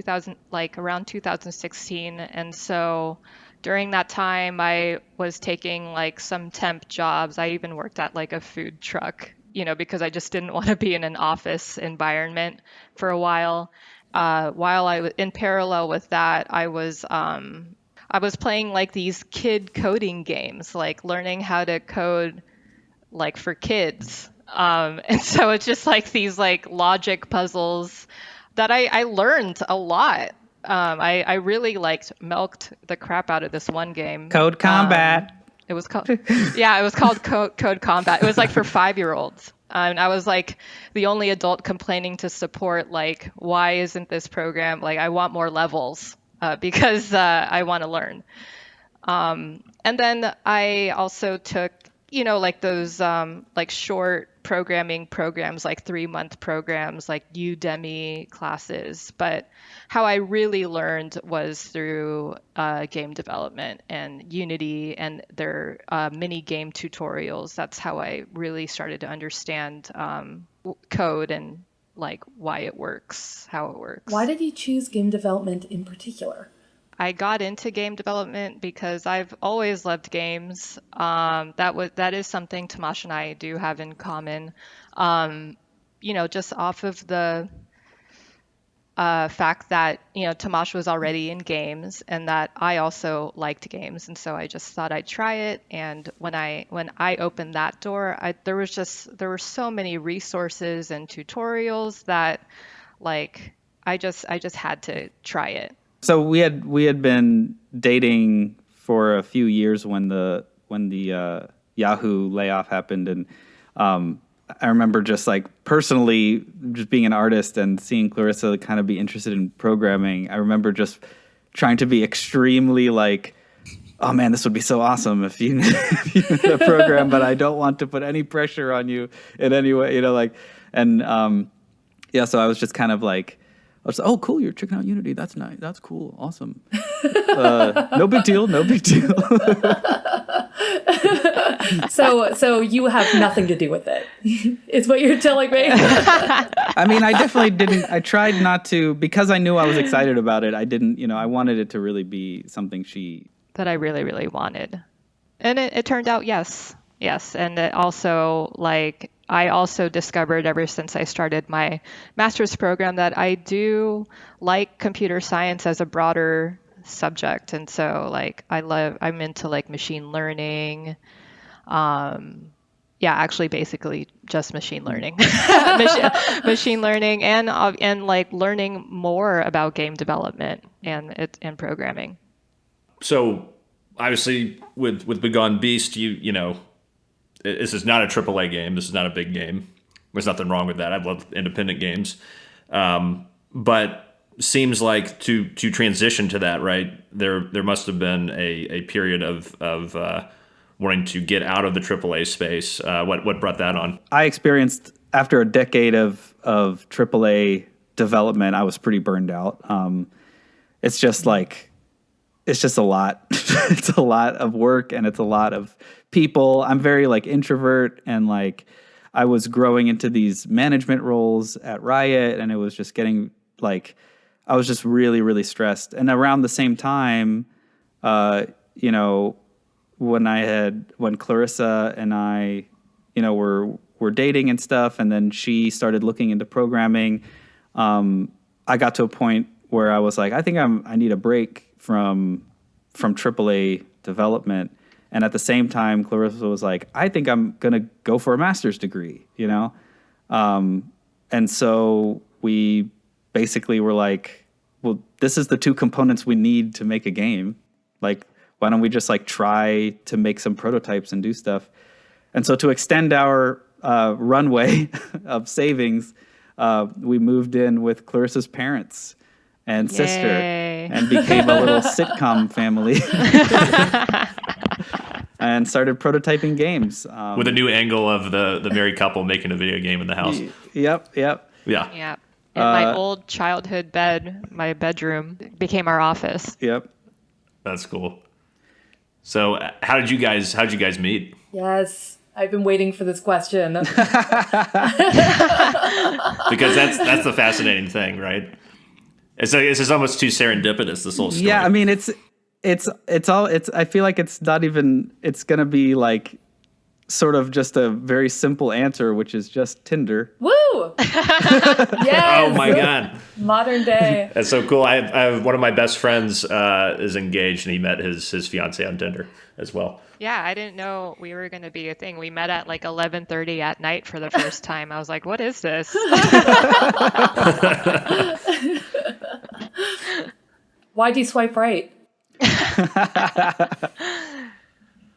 around 2016, and so during that time I was taking like some temp jobs. I even worked at like a food truck, because I just didn't want to be in an office environment for a while. While I was in parallel with that, I was playing like these kid coding games, like learning how to code like for kids. And so it's just like these like logic puzzles that I learned a lot. I really milked the crap out of this one game. Code Combat. It was called Code Combat. It was like for 5-year-olds. And I was like the only adult complaining to support, like, why isn't this program, like, I want more levels because I want to learn. And then I also took, like those like short programming programs, like 3-month programs, like Udemy classes. But how I really learned was through game development and Unity and their mini game tutorials. That's how I really started to understand code and like why it works, how it works. Why did you choose game development in particular? I got into game development because I've always loved games. That is something Tomáš and I do have in common. Just off of the fact that Tomáš was already in games and that I also liked games, and so I just thought I'd try it. And when I opened that door, there were so many resources and tutorials that like I just had to try it. So we had been dating for a few years when the Yahoo layoff happened, and I remember just like personally just being an artist and seeing Clarissa kind of be interested in programming. I remember just trying to be extremely like, oh man, this would be so awesome if you knew the program, but I don't want to put any pressure on you in any way, so I was just kind of like, was like, oh, cool, you're checking out Unity. That's nice. That's cool. Awesome. No big deal. No big deal. So you have nothing to do with it, is what you're telling me. I mean, I definitely didn't. I tried not to, because I knew I was excited about it. I didn't, I wanted it to really be something that I really, really wanted. And it turned out, yes. And it also, like, I also discovered ever since I started my master's program that I do like computer science as a broader subject. And so, like, I'm into, like, machine learning. Actually, basically just machine learning, machine learning, and like learning more about game development and programming. So, obviously, with Begone Beast, you know, this is not a AAA game. This is not a big game. There's nothing wrong with that. I love independent games, but seems like to transition to that, right? There must have been a period of wanting to get out of the AAA space. What brought that on? I experienced, after a decade of AAA development, I was pretty burned out. It's just a lot. It's a lot of work, and it's a lot of people. I'm very like introvert, and like I was growing into these management roles at Riot, and it was just getting like, I was just really, really stressed. And around the same time, when Clarissa and I, were dating and stuff, and then she started looking into programming, I got to a point where I was like, I think I need a break from AAA development. And at the same time, Clarissa was like, I think I'm going to go for a master's degree, And so we basically were like, well, this is the two components we need to make a game. Like, why don't we just like try to make some prototypes and do stuff? And so to extend our runway of savings, we moved in with Clarissa's parents and sister. Yay. And became a little sitcom family. And started prototyping games. With a new angle of the married couple making a video game in the house. Yep. Yeah. And my old childhood bed, my bedroom, became our office. Yep. That's cool. So how did you guys meet? Yes, I've been waiting for this question. Because that's the fascinating thing, right? It's just almost too serendipitous, this whole story. Yeah, I mean, it's I feel like it's not even, it's going to be like sort of just a very simple answer, which is just Tinder. Woo! Yes! Oh my God. Modern day. That's so cool. I have one of my best friends is engaged, and he met his fiance on Tinder as well. Yeah, I didn't know we were going to be a thing. We met at like 11:30 at night for the first time. I was like, what is this? Why'd you swipe right?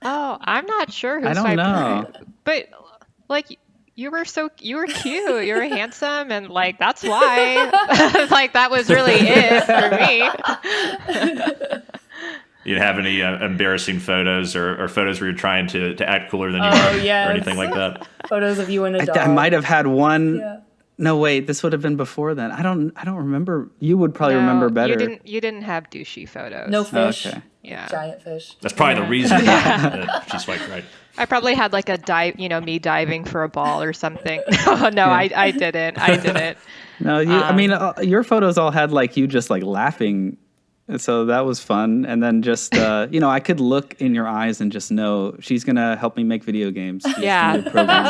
Oh, I'm not sure who I don't swiped know. right. But like you were cute, you were handsome, and like that's why like that was really it for me. You didn't have any embarrassing photos or photos where you're trying to act cooler than you are yes. or anything like that? Photos of you and a dog. I might have had one. Yeah. No, wait, this would have been before then. I don't remember. You would probably remember better. You didn't have douchey photos. No fish. Okay. Yeah. Giant fish. That's probably the reason that she swiped right. I probably had like a dive, me diving for a ball or something. No, I didn't. No, I mean, your photos all had like you just like laughing. So that was fun. And then just, I could look in your eyes and just know she's going to help me make video games. She's gonna program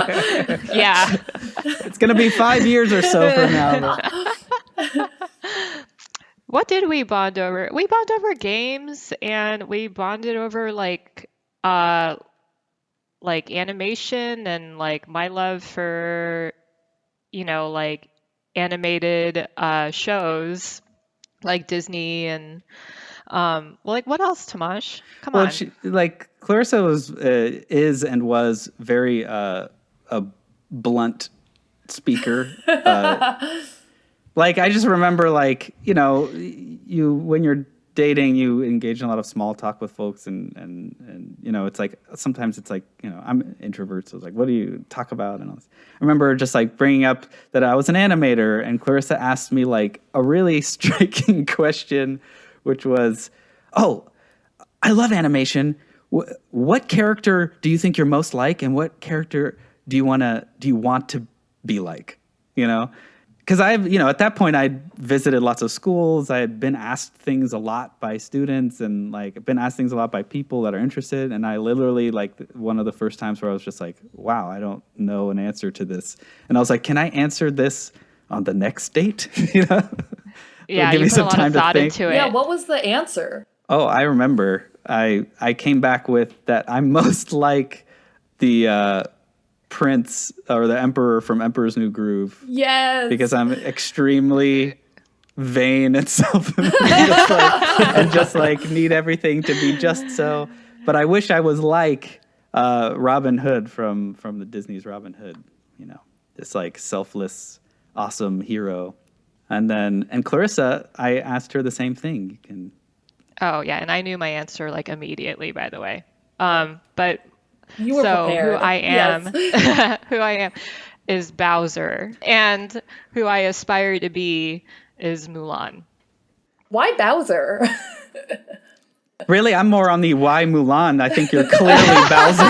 this. Yeah. It's going to be 5 years or so from now. What did we bond over? We bonded over games, and we bonded over like animation and like my love for, like animated shows. Like Disney and like what else, Tomáš? Come on. Clarissa is and was very a blunt speaker. Like I just remember, like you when you're dating, you engage in a lot of small talk with folks, and you know, it's like sometimes it's like, you know, I'm an introvert, so it's like, what do you talk about? And all this. I remember just like bringing up that I was an animator, and Clarissa asked me like a really striking question, which was, "Oh, I love animation. What character do you think you're most like, and what character do you want to be like?" You know. Because I've, you know, at that point I'd visited lots of schools. I had been asked things a lot by students, and like been asked things a lot by people that are interested. And I literally, like, one of the first times where I was just like, wow, I don't know an answer to this. And I was like, can I answer this on the next date? You know? Yeah, Give you me put some a lot time of to thought think. into it. Yeah, what was the answer? Oh, I remember. I came back with that I'm most like the prince or the emperor from Emperor's New Groove. Yes. Because I'm extremely vain and and just like need everything to be just so. But I wish I was like Robin Hood from the Disney's Robin Hood, you know, this like selfless, awesome hero. And Clarissa, I asked her the same thing. You can. Oh yeah, and I knew my answer like immediately, by the way. But you were so prepared. who I am, Yes. who I am, is Bowser, and who I aspire to be is Mulan. Why Bowser? Really, I'm more on the why Mulan. I think you're clearly Bowser.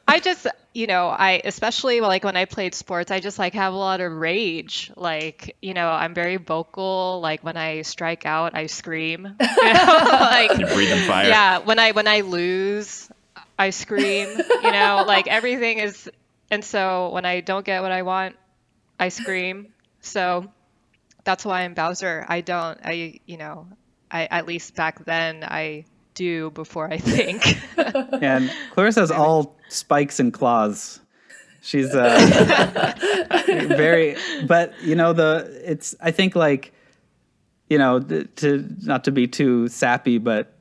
I just, you know, I especially like when I played sports, I just like have a lot of rage. Like, you know, I'm very vocal. Like when I strike out, I scream. You know, like You breathe in fire. yeah, when I lose, I scream. You know, like everything is. And so when I don't get what I want, I scream. So that's why I'm Bowser. You know, I at least back then I do before I think. And Clarissa's all spikes and claws. She's very, but you know, I think like, you know, to not to be too sappy, but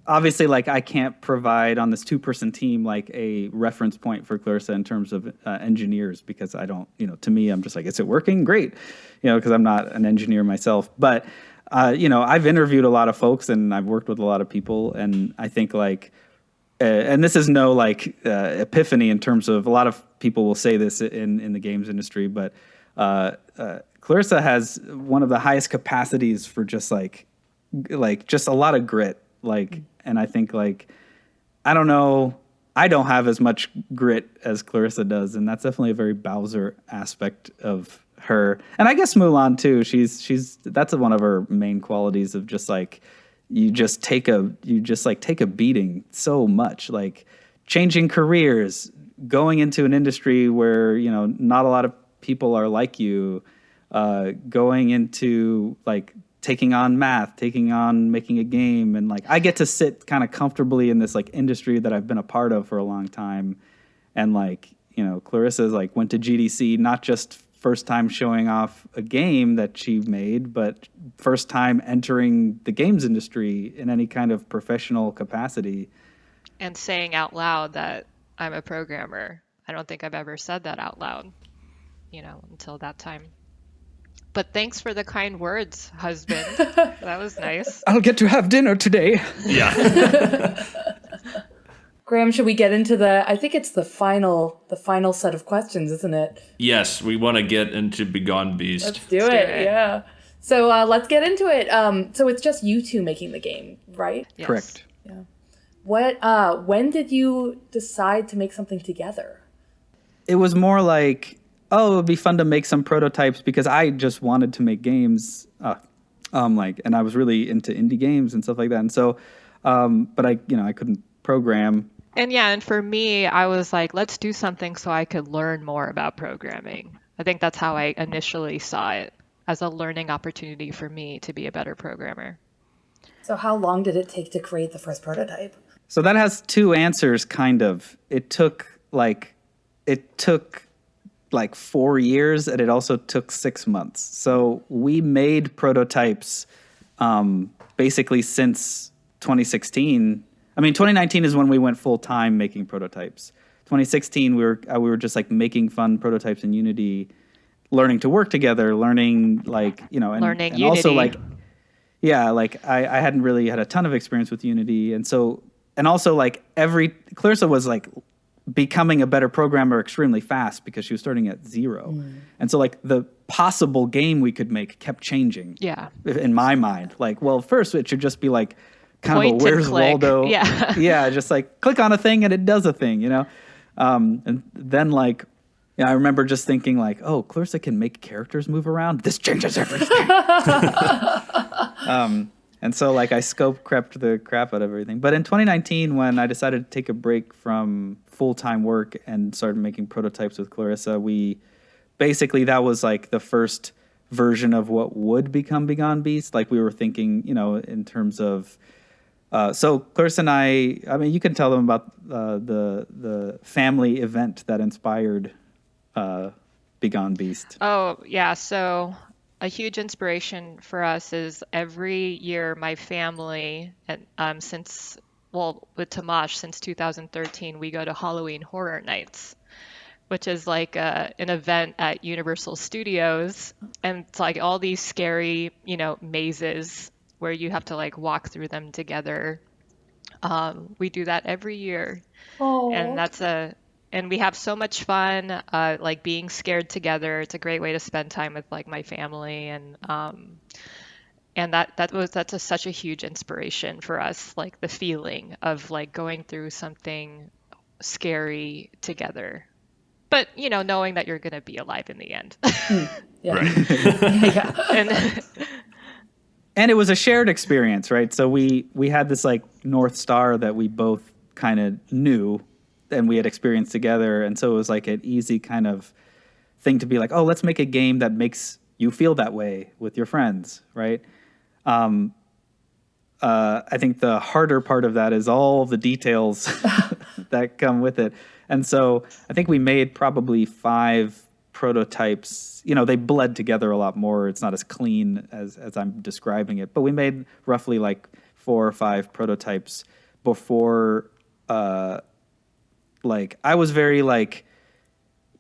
obviously like I can't provide on this 2-person team like a reference point for Clarissa in terms of engineers, because I don't, you know, to me I'm just like, is it working? Great, you know, because I'm not an engineer myself. But you know, I've interviewed a lot of folks and I've worked with a lot of people, and I think like, and this is no like epiphany in terms of a lot of people will say this in the games industry, but Clarissa has one of the highest capacities for just like just a lot of grit. Like, and I think like, I don't know, I don't have as much grit as Clarissa does, and that's definitely a very Bowser aspect of her. And I guess Mulan too. That's one of her main qualities of just like, you just take a beating so much, like changing careers, going into an industry where, you know, not a lot of people are like you, going into like taking on math, taking on making a game. And like, I get to sit kind of comfortably in this like industry that I've been a part of for a long time. And like, you know, Clarissa's like went to GDC, not just first time showing off a game that she made, but first time entering the games industry in any kind of professional capacity. And saying out loud that I'm a programmer. I don't think I've ever said that out loud, you know, until that time. But thanks for the kind words, husband. That was nice. I'll get to have dinner today. Yeah. Graham, should we get into I think it's the final set of questions, isn't it? Yes, we want to get into Begone Beast. Let's do it. Yeah. So let's get into it. So it's just you two making the game, right? Yes. Correct. Yeah. When did you decide to make something together? It was more like, oh, it would be fun to make some prototypes, because I just wanted to make games. And I was really into indie games and stuff like that. And so, but I couldn't program. And for me, I was like, let's do something so I could learn more about programming. I think that's how I initially saw it, as a learning opportunity for me to be a better programmer. So how long did it take to create the first prototype? So that has two answers, kind of. It took like 4 years, and it also took 6 months. So we made prototypes basically since 2016. I mean, 2019 is when we went full time making prototypes. 2016, we were just like making fun prototypes in Unity, learning to work together, learning like, and Learning and also Unity. like, yeah, like I hadn't really had a ton of experience with Unity. And so, and also like Clarissa was like becoming a better programmer extremely fast because she was starting at 0. And so like the possible game we could make kept changing. Yeah. In my mind, like, well, first it should just be like kind Point of a and Where's click. Waldo? Yeah. Yeah. Just like click on a thing and it does a thing, and then like, I remember just thinking like, oh, Clarissa can make characters move around. This changes everything. And so like I scope crept the crap out of everything. But in 2019, when I decided to take a break from full-time work and started making prototypes with Clarissa, that was like the first version of what would become Begone Beast. Like we were thinking, in terms of, so Clarissa and I mean, you can tell them about the family event that inspired Begone Beast. Oh, yeah. So a huge inspiration for us is every year my family, and with Tomáš, since 2013, we go to Halloween Horror Nights, which is like an event at Universal Studios. And it's like all these scary, mazes where you have to like walk through them together. We do that every year. Oh. And we have so much fun, like being scared together. It's a great way to spend time with like my family, and that's such a huge inspiration for us, like the feeling of like going through something scary together, but knowing that you're gonna be alive in the end. Yeah. Right. Yeah. And it was a shared experience, right? So we had this like North Star that we both kind of knew and we had experienced together. And so it was like an easy kind of thing to be like, oh, let's make a game that makes you feel that way with your friends, right? I think the harder part of that is all the details that come with it. And so I think we made probably 5 prototypes. They bled together a lot more. It's not as clean as I'm describing it, but we made roughly like 4 or 5 prototypes before, like I was very like,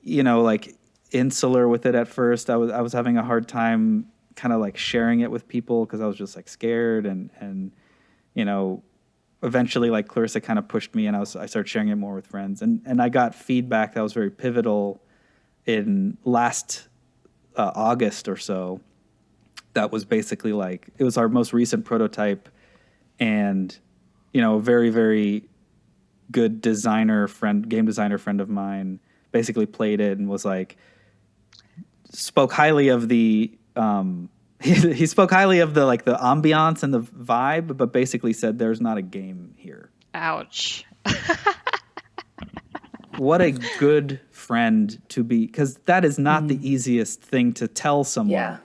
like insular with it at first. I was having a hard time kind of like sharing it with people because I was just like scared and eventually like Clarissa kind of pushed me and I started sharing it more with friends and I got feedback that was very pivotal in last August or so. That was basically like, it was our most recent prototype and, a very, very good game designer friend of mine basically played it and was like, spoke highly of the, he spoke highly of the, like the ambiance and the vibe, but basically said there's not a game here. Ouch. What a good friend to be, because that is not the easiest thing to tell someone,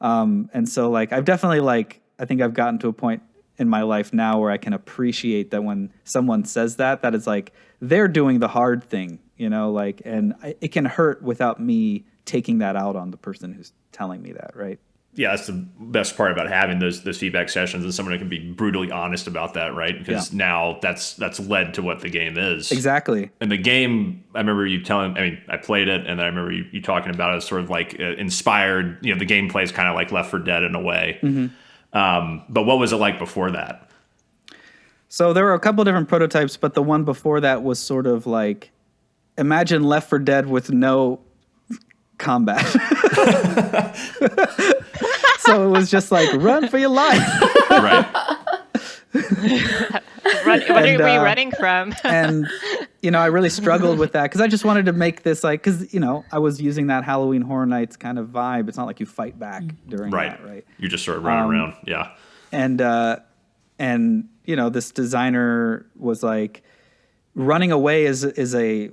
and so like I've definitely like I think I've gotten to a point in my life now where I can appreciate that when someone says that is like they're doing the hard thing, and it can hurt without me taking that out on the person who's telling me that, right? Yeah, that's the best part about having those feedback sessions, and someone who can be brutally honest about that, right? Because now that's led to what the game is. Exactly. And the game, I remember you telling, I played it, and I remember you talking about it as sort of like inspired, the gameplay is kind of like Left 4 Dead in a way. Mm-hmm. But what was it like before that? So there were a couple different prototypes, but the one before that was sort of like, imagine Left 4 Dead with no combat. So it was just like, run for your life. Right. What are we running from? And, I really struggled with that because I just wanted to make this like, because, I was using that Halloween Horror Nights kind of vibe. It's not like you fight back during that, right? You're just sort of running around. Yeah. And this designer was like, running away is a,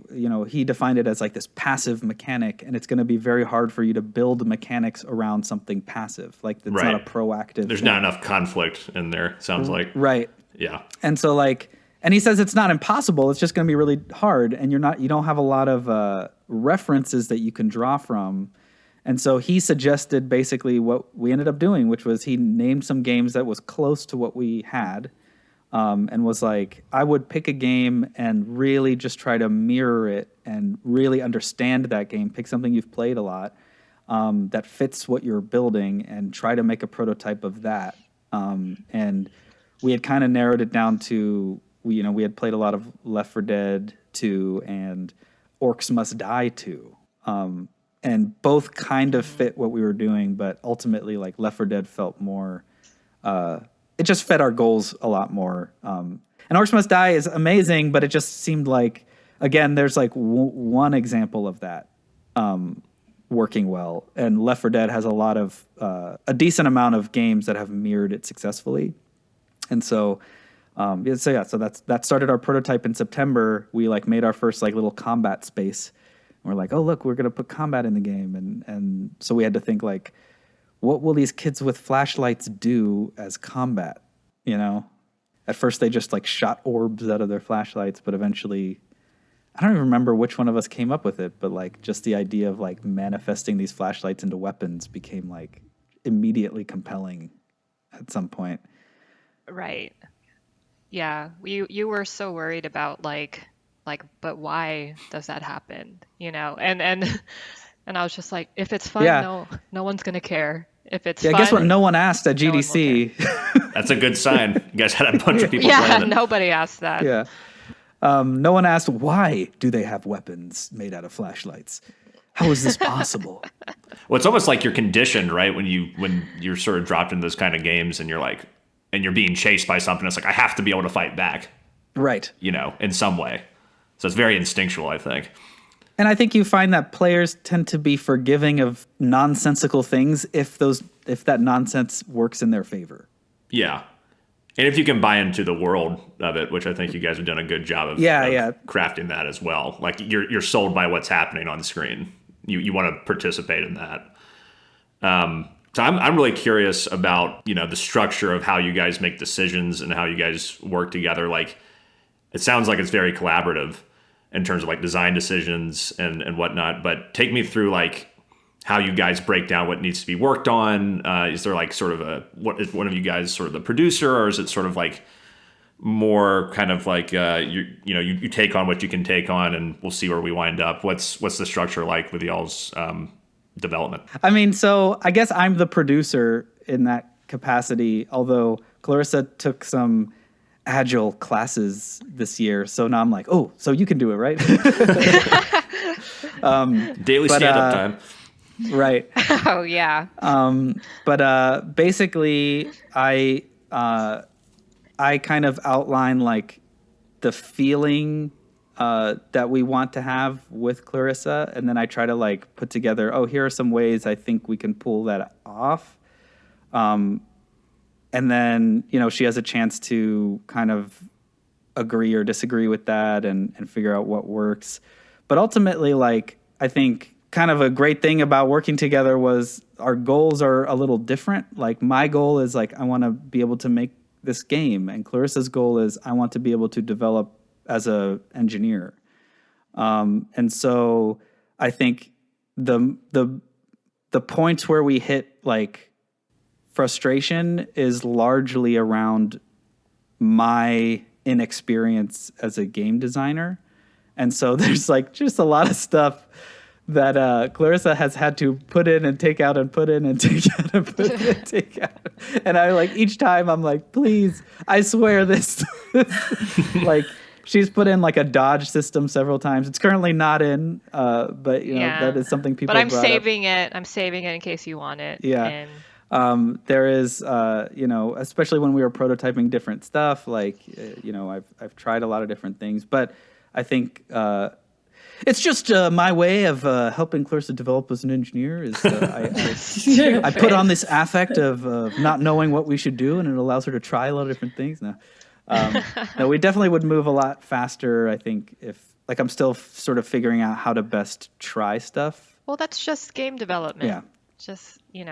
he defined it as like this passive mechanic, and it's going to be very hard for you to build mechanics around something passive. Like it's not a proactive. There's thing. not enough conflict in there, sounds like. Right. Yeah. And so like, and he says it's not impossible. It's just going to be really hard. And you don't have a lot of references that you can draw from. And so he suggested basically what we ended up doing, which was he named some games that was close to what we had. And was like, I would pick a game and really just try to mirror it and really understand that game. Pick something you've played a lot that fits what you're building and try to make a prototype of that. And we had kind of narrowed it down to, we had played a lot of Left 4 Dead 2 and Orcs Must Die 2. And both kind of fit what we were doing, but ultimately, like, Left 4 Dead felt more, it just fed our goals a lot more. And Orcs Must Die is amazing, but it just seemed like, again, there's like one example of that working well. And Left 4 Dead has a decent amount of games that have mirrored it successfully. And so, so that started our prototype in September. We like made our first like little combat space. And we're like, oh, look, we're going to put combat in the game. And so we had to think like, what will these kids with flashlights do as combat? At first they just like shot orbs out of their flashlights, but eventually, I don't even remember which one of us came up with it, but like just the idea of like manifesting these flashlights into weapons became like immediately compelling at some point. Right. Yeah. You were so worried about like, but why does that happen? And I was just like, if it's fun, no one's gonna care. If it's fun, guess what? No one asked at GDC. That's a good sign. You guys had a bunch of people. Yeah, nobody asked that. Yeah. No one asked, why do they have weapons made out of flashlights? How is this possible? Well, it's almost like you're conditioned, right? When you're sort of dropped into those kind of games and you're being chased by something. It's like, I have to be able to fight back. Right. In some way. So it's very instinctual, I think. And I think you find that players tend to be forgiving of nonsensical things if that nonsense works in their favor. Yeah. And if you can buy into the world of it, which I think you guys have done a good job of crafting that as well. Like you're sold by what's happening on the screen. You want to participate in that. So I'm really curious about, the structure of how you guys make decisions and how you guys work together. Like, it sounds like it's very collaborative in terms of like design decisions and whatnot, but take me through like how you guys break down what needs to be worked on. Is there like sort of what is one of you guys sort of the producer, or is it sort of like more kind of like you take on what you can take on and we'll see where we wind up? What's the structure like with y'all's development? I mean, so I guess I'm the producer in that capacity, although Clarissa took some Agile classes this year, so now I'm like, oh, so you can do it, right? Daily stand-up time. Right. Oh yeah. But basically, I kind of outline like the feeling that we want to have with Clarissa, and then I try to like put together, oh, here are some ways I think we can pull that off. And then, she has a chance to kind of agree or disagree with that and figure out what works. But ultimately, like, I think kind of a great thing about working together was our goals are a little different. Like, my goal is like, I want to be able to make this game. And Clarissa's goal is I want to be able to develop as a engineer. And so I think the points where we hit like frustration is largely around my inexperience as a game designer. And so there's like just a lot of stuff that Clarissa has had to put in and take out and put in and take out and put in and take out. And I like each time I'm like, please, I swear this. Like she's put in like a dodge system several times. It's currently not in, but that is something people. But I'm saving it. I'm saving it in case you want it. Yeah. There is, especially when we were prototyping different stuff, like, I've tried a lot of different things, but I think it's just my way of helping Clarissa develop as an engineer is I put on this affect of not knowing what we should do, and it allows her to try a lot of different things. No, we definitely would move a lot faster, I think, if, like, I'm still sort of figuring out how to best try stuff. Well, that's just game development. Yeah. Just, you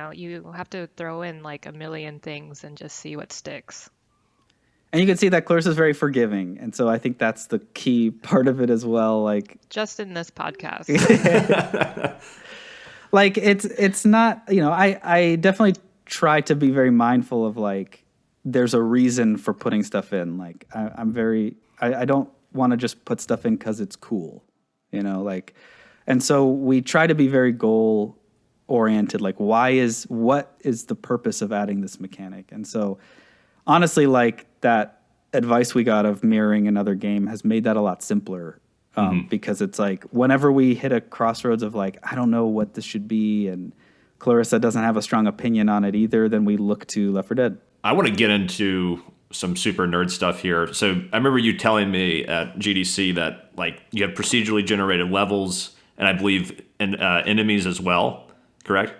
have to throw in like a million things and just see what sticks. And you can see that Clarissa's very forgiving. And so I think that's the key part of it as well. Like, just in this podcast. Like, it's not, I definitely try to be very mindful of like, there's a reason for putting stuff in. Like, I don't want to just put stuff in because it's cool, and so we try to be very goal oriented. Like, what is the purpose of adding this mechanic? And so honestly, like, that advice we got of mirroring another game has made that a lot simpler. Because it's like whenever we hit a crossroads of like, I don't know what this should be, and Clarissa doesn't have a strong opinion on it either, then we look to Left 4 Dead. I want to get into some super nerd stuff here. So I remember you telling me at GDC that like you have procedurally generated levels, and I believe enemies as well, correct?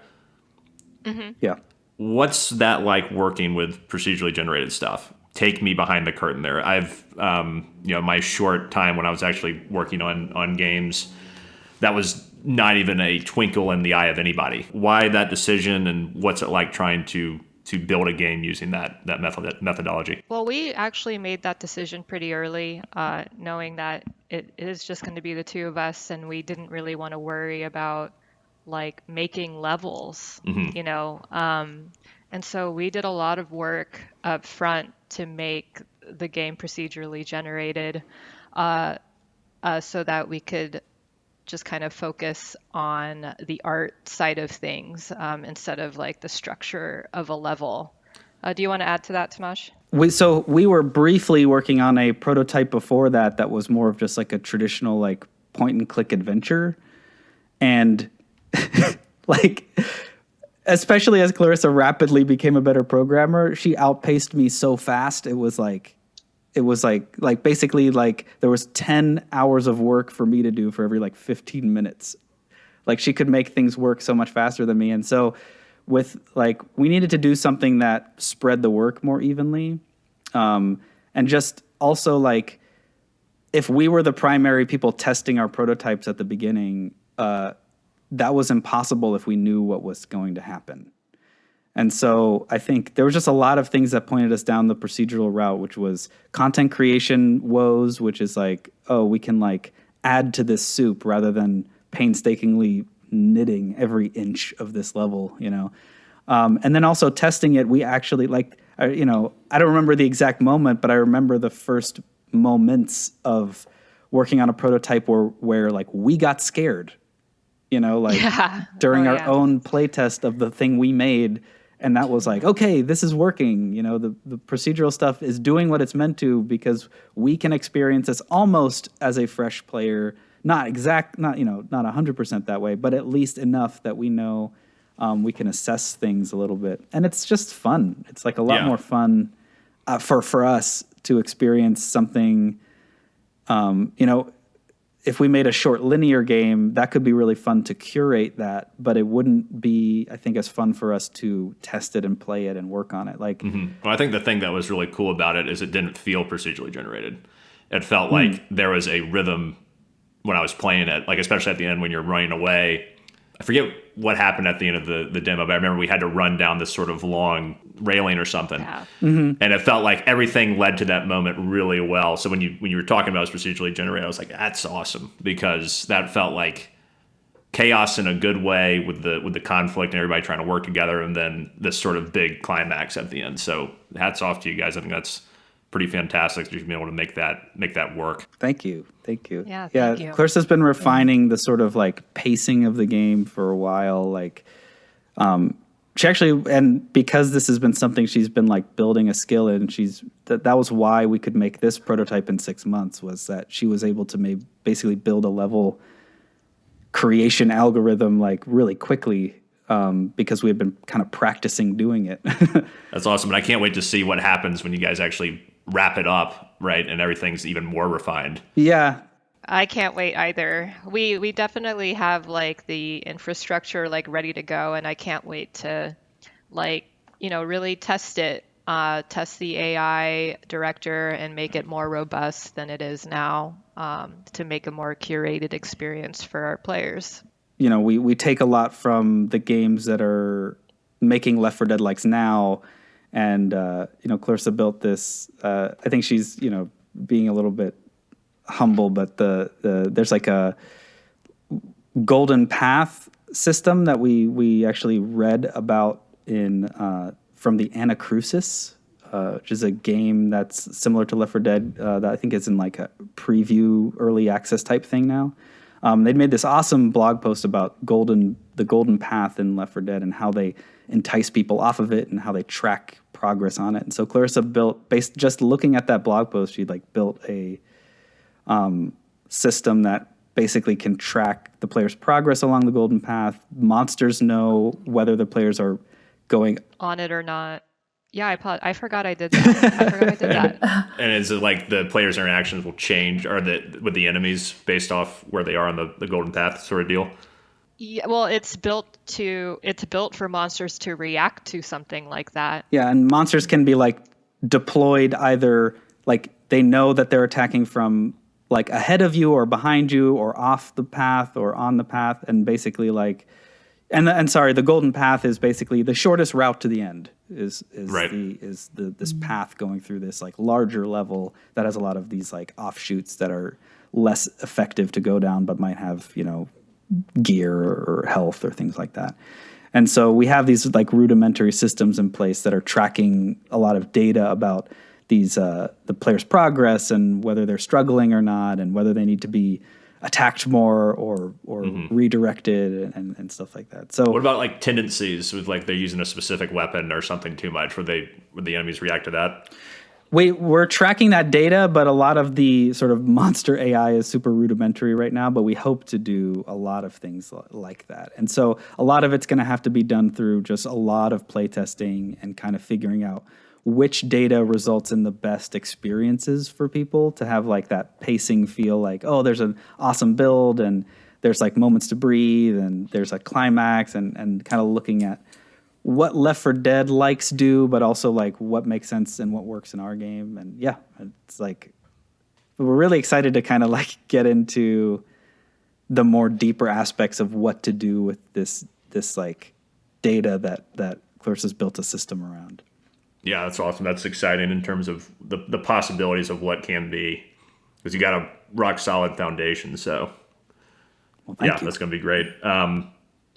Mm-hmm. Yeah. What's that like working with procedurally generated stuff? Take me behind the curtain there. I've, my short time when I was actually working on games, that was not even a twinkle in the eye of anybody. Why that decision, and what's it like trying to build a game using that methodology? Well, we actually made that decision pretty early, knowing that it is just going to be the two of us, and we didn't really want to worry about like making levels, and so we did a lot of work up front to make the game procedurally generated, so that we could just kind of focus on the art side of things, instead of like the structure of a level. Do you want to add to that, Tomáš? We were briefly working on a prototype before that was more of just like a traditional like point and click adventure, and like, especially as Clarissa rapidly became a better programmer, she outpaced me so fast. It was like basically like there was 10 hours of work for me to do for every like 15 minutes. Like, she could make things work so much faster than me. And so with like, we needed to do something that spread the work more evenly. And just also like, if we were the primary people testing our prototypes at the beginning, that was impossible if we knew what was going to happen. And so I think there was just a lot of things that pointed us down the procedural route, which was content creation woes, which is like, oh, we can like add to this soup rather than painstakingly knitting every inch of this level, and then also testing it. We actually I don't remember the exact moment, but I remember the first moments of working on a prototype where like we got scared, during our own playtest of the thing we made. And that was like, okay, this is working. The procedural stuff is doing what it's meant to, because we can experience this almost as a fresh player. Not 100% that way, but at least enough that we know we can assess things a little bit. And it's just fun. It's like a lot more fun for us to experience something. If we made a short linear game, that could be really fun to curate that, but it wouldn't be, I think, as fun for us to test it and play it and work on it. Like, Well, I think the thing that was really cool about it is it didn't feel procedurally generated. It felt like there was a rhythm when I was playing it, like especially at the end when you're running away. I forget what happened at the end of the demo, but I remember we had to run down this sort of long railing or something. Yeah. And it felt like everything led to that moment really well. So when you were talking about it was procedurally generated, I was like, that's awesome, because that felt like chaos in a good way with the conflict and everybody trying to work together, and then this sort of big climax at the end. So hats off to you guys. I think that's pretty fantastic that you've been able to make that work. Thank you. Yeah, thank you. Clarissa's been refining the sort of like pacing of the game for a while. Like, she actually, and because this has been something she's been like building a skill in, that was why we could make this prototype in 6 months, was that she was able to basically build a level creation algorithm like really quickly. Because we had been kind of practicing doing it. That's awesome. And I can't wait to see what happens when you guys actually wrap it up, right? And everything's even more refined. Yeah. I can't wait either. We definitely have like the infrastructure like ready to go, and I can't wait to really test it, test the AI director and make it more robust than it is now, to make a more curated experience for our players. We take a lot from the games that are making Left 4 Dead likes now. And, Clarissa built this, I think she's, being a little bit humble, but there's like a golden path system that we actually read about from the Anacrusis, which is a game that's similar to Left 4 Dead, that I think is in like a preview early access type thing now. They'd made this awesome blog post about the the golden path in Left 4 Dead and how they entice people off of it and how they track progress on it. And so Clarissa built, based just looking at that blog post, she like built a system that basically can track the player's progress along the golden path. Monsters know whether the players are going on it or not. Yeah, I forgot I did that. And is it like the players' interactions will change, or with the enemies based off where they are on the golden path sort of deal? Yeah, well, it's built for monsters to react to something like that. Yeah, and monsters can be like deployed either like they know that they're attacking from like ahead of you or behind you or off the path or on the path, and basically like and sorry, the golden path is basically the shortest route to the end. Is right. This path going through this like larger level that has a lot of these like offshoots that are less effective to go down but might have, you know, gear or health or things like that. And so we have these like rudimentary systems in place that are tracking a lot of data about these the player's progress and whether they're struggling or not and whether they need to be attacked more or redirected and stuff like that. So what about like tendencies with like they're using a specific weapon or something too much? Would the enemies react to that? We're tracking that data, but a lot of the sort of monster AI is super rudimentary right now, but we hope to do a lot of things like that. And so a lot of it's going to have to be done through just a lot of playtesting and kind of figuring out which data results in the best experiences for people to have like that pacing feel like, oh, there's an awesome build and there's like moments to breathe and there's a climax and kind of looking at what Left 4 Dead likes do, but also like what makes sense and what works in our game. And yeah, it's like, we're really excited to kind of like get into the more deeper aspects of what to do with this like data that Clarissa's built a system around. Yeah, that's awesome. That's exciting in terms of the possibilities of what can be, because you got a rock solid foundation. So, thank you. That's going to be great.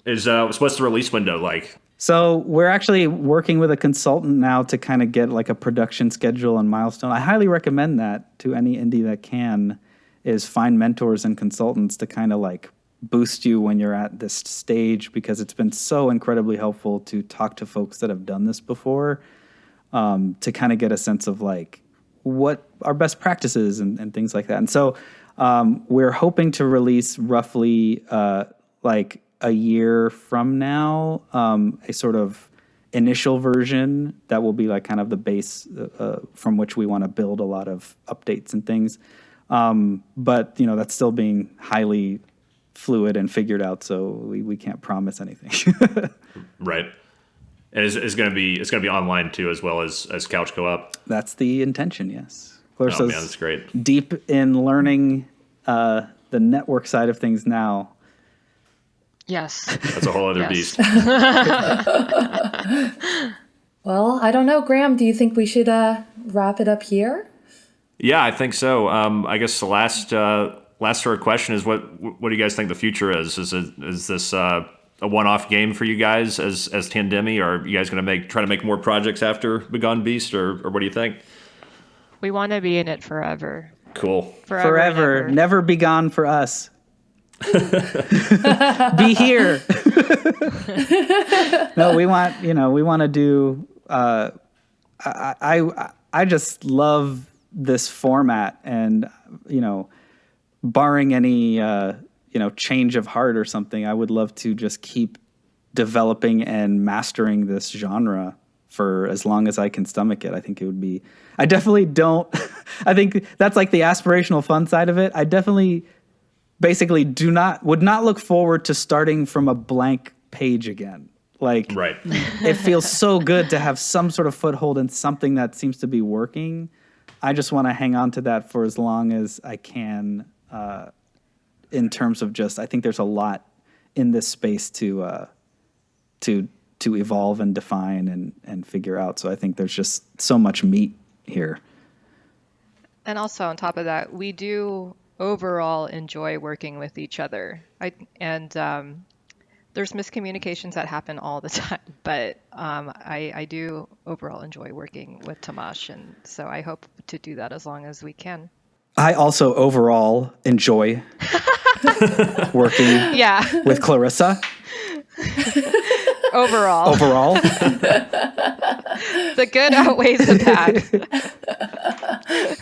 What's the release window like? So we're actually working with a consultant now to kind of get like a production schedule and milestone. I highly recommend that to any indie that can, is find mentors and consultants to kind of like boost you when you're at this stage, because it's been so incredibly helpful to talk to folks that have done this before. To kind of get a sense of like what our best practices and things like that. And so we're hoping to release roughly like a year from now, a sort of initial version that will be like kind of the base from which we want to build a lot of updates and things. But, you know, that's still being highly fluid and figured out. So we can't promise anything. Right. And it's going to be online too, as well as couch co-op. That's the intention, yes. Clarissa's man, that's great. Deep in learning the network side of things now. Yes, that's a whole other beast. Well, I don't know, Graham. Do you think we should wrap it up here? Yeah, I think so. I guess the last sort of question is, what do you guys think the future is? Is this a one-off game for you guys as Tandemi, or are you guys going to try to make more projects after Begone Beast, or what do you think? We want to be in it forever. Cool. Forever. Never be gone for us. Be here. No, we want to do, I just love this format, and, you know, barring any, change of heart or something, I would love to just keep developing and mastering this genre for as long as I can stomach it. I think it would be, I definitely don't, I think that's like the aspirational fun side of it. I definitely basically would not look forward to starting from a blank page again. Like, right. It feels so good to have some sort of foothold in something that seems to be working. I just want to hang on to that for as long as I can, in terms of just, I think there's a lot in this space to evolve and define and figure out. So I think there's just so much meat here. And also on top of that, we do overall enjoy working with each other. There's miscommunications that happen all the time, but I do overall enjoy working with Tomáš, and so I hope to do that as long as we can. I also overall enjoy working with Clarissa. Overall. The good outweighs the bad.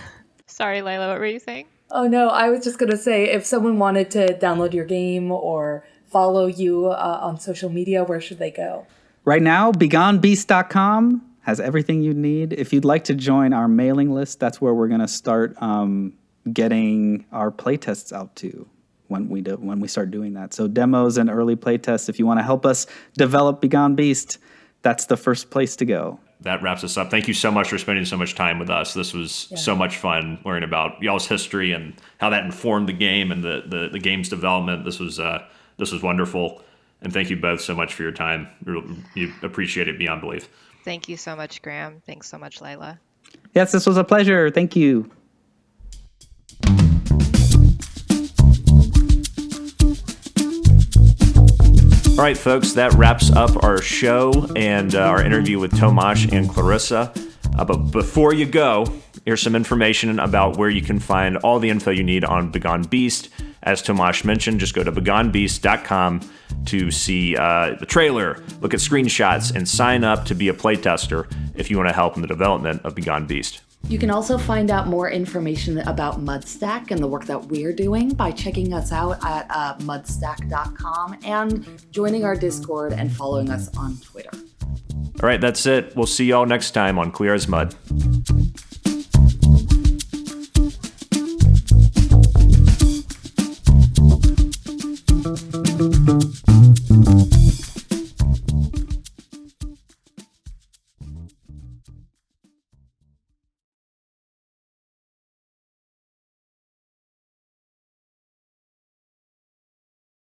Sorry, Lila, what were you saying? Oh, no, I was just going to say, if someone wanted to download your game or follow you on social media, where should they go? Right now, begonebeast.com has everything you need. If you'd like to join our mailing list, that's where we're going to start getting our playtests out to when we start doing that. So demos and early playtests, if you want to help us develop Begone Beast, that's the first place to go. That wraps us up. Thank you so much for spending so much time with us. This was so much fun learning about y'all's history and how that informed the game and the game's development. This was wonderful. And thank you both so much for your time. You appreciate it beyond belief. Thank you so much, Graham. Thanks so much, Lila. Yes, this was a pleasure. Thank you. All right, folks, that wraps up our show and our interview with Tomáš and Clarissa. But before you go, here's some information about where you can find all the info you need on Begone Beast. As Tomáš mentioned, just go to begonebeast.com to see the trailer, look at screenshots, and sign up to be a playtester if you want to help in the development of Begone Beast. You can also find out more information about Mudstack and the work that we're doing by checking us out at mudstack.com and joining our Discord and following us on Twitter. All right, that's it. We'll see y'all next time on Clear as Mud.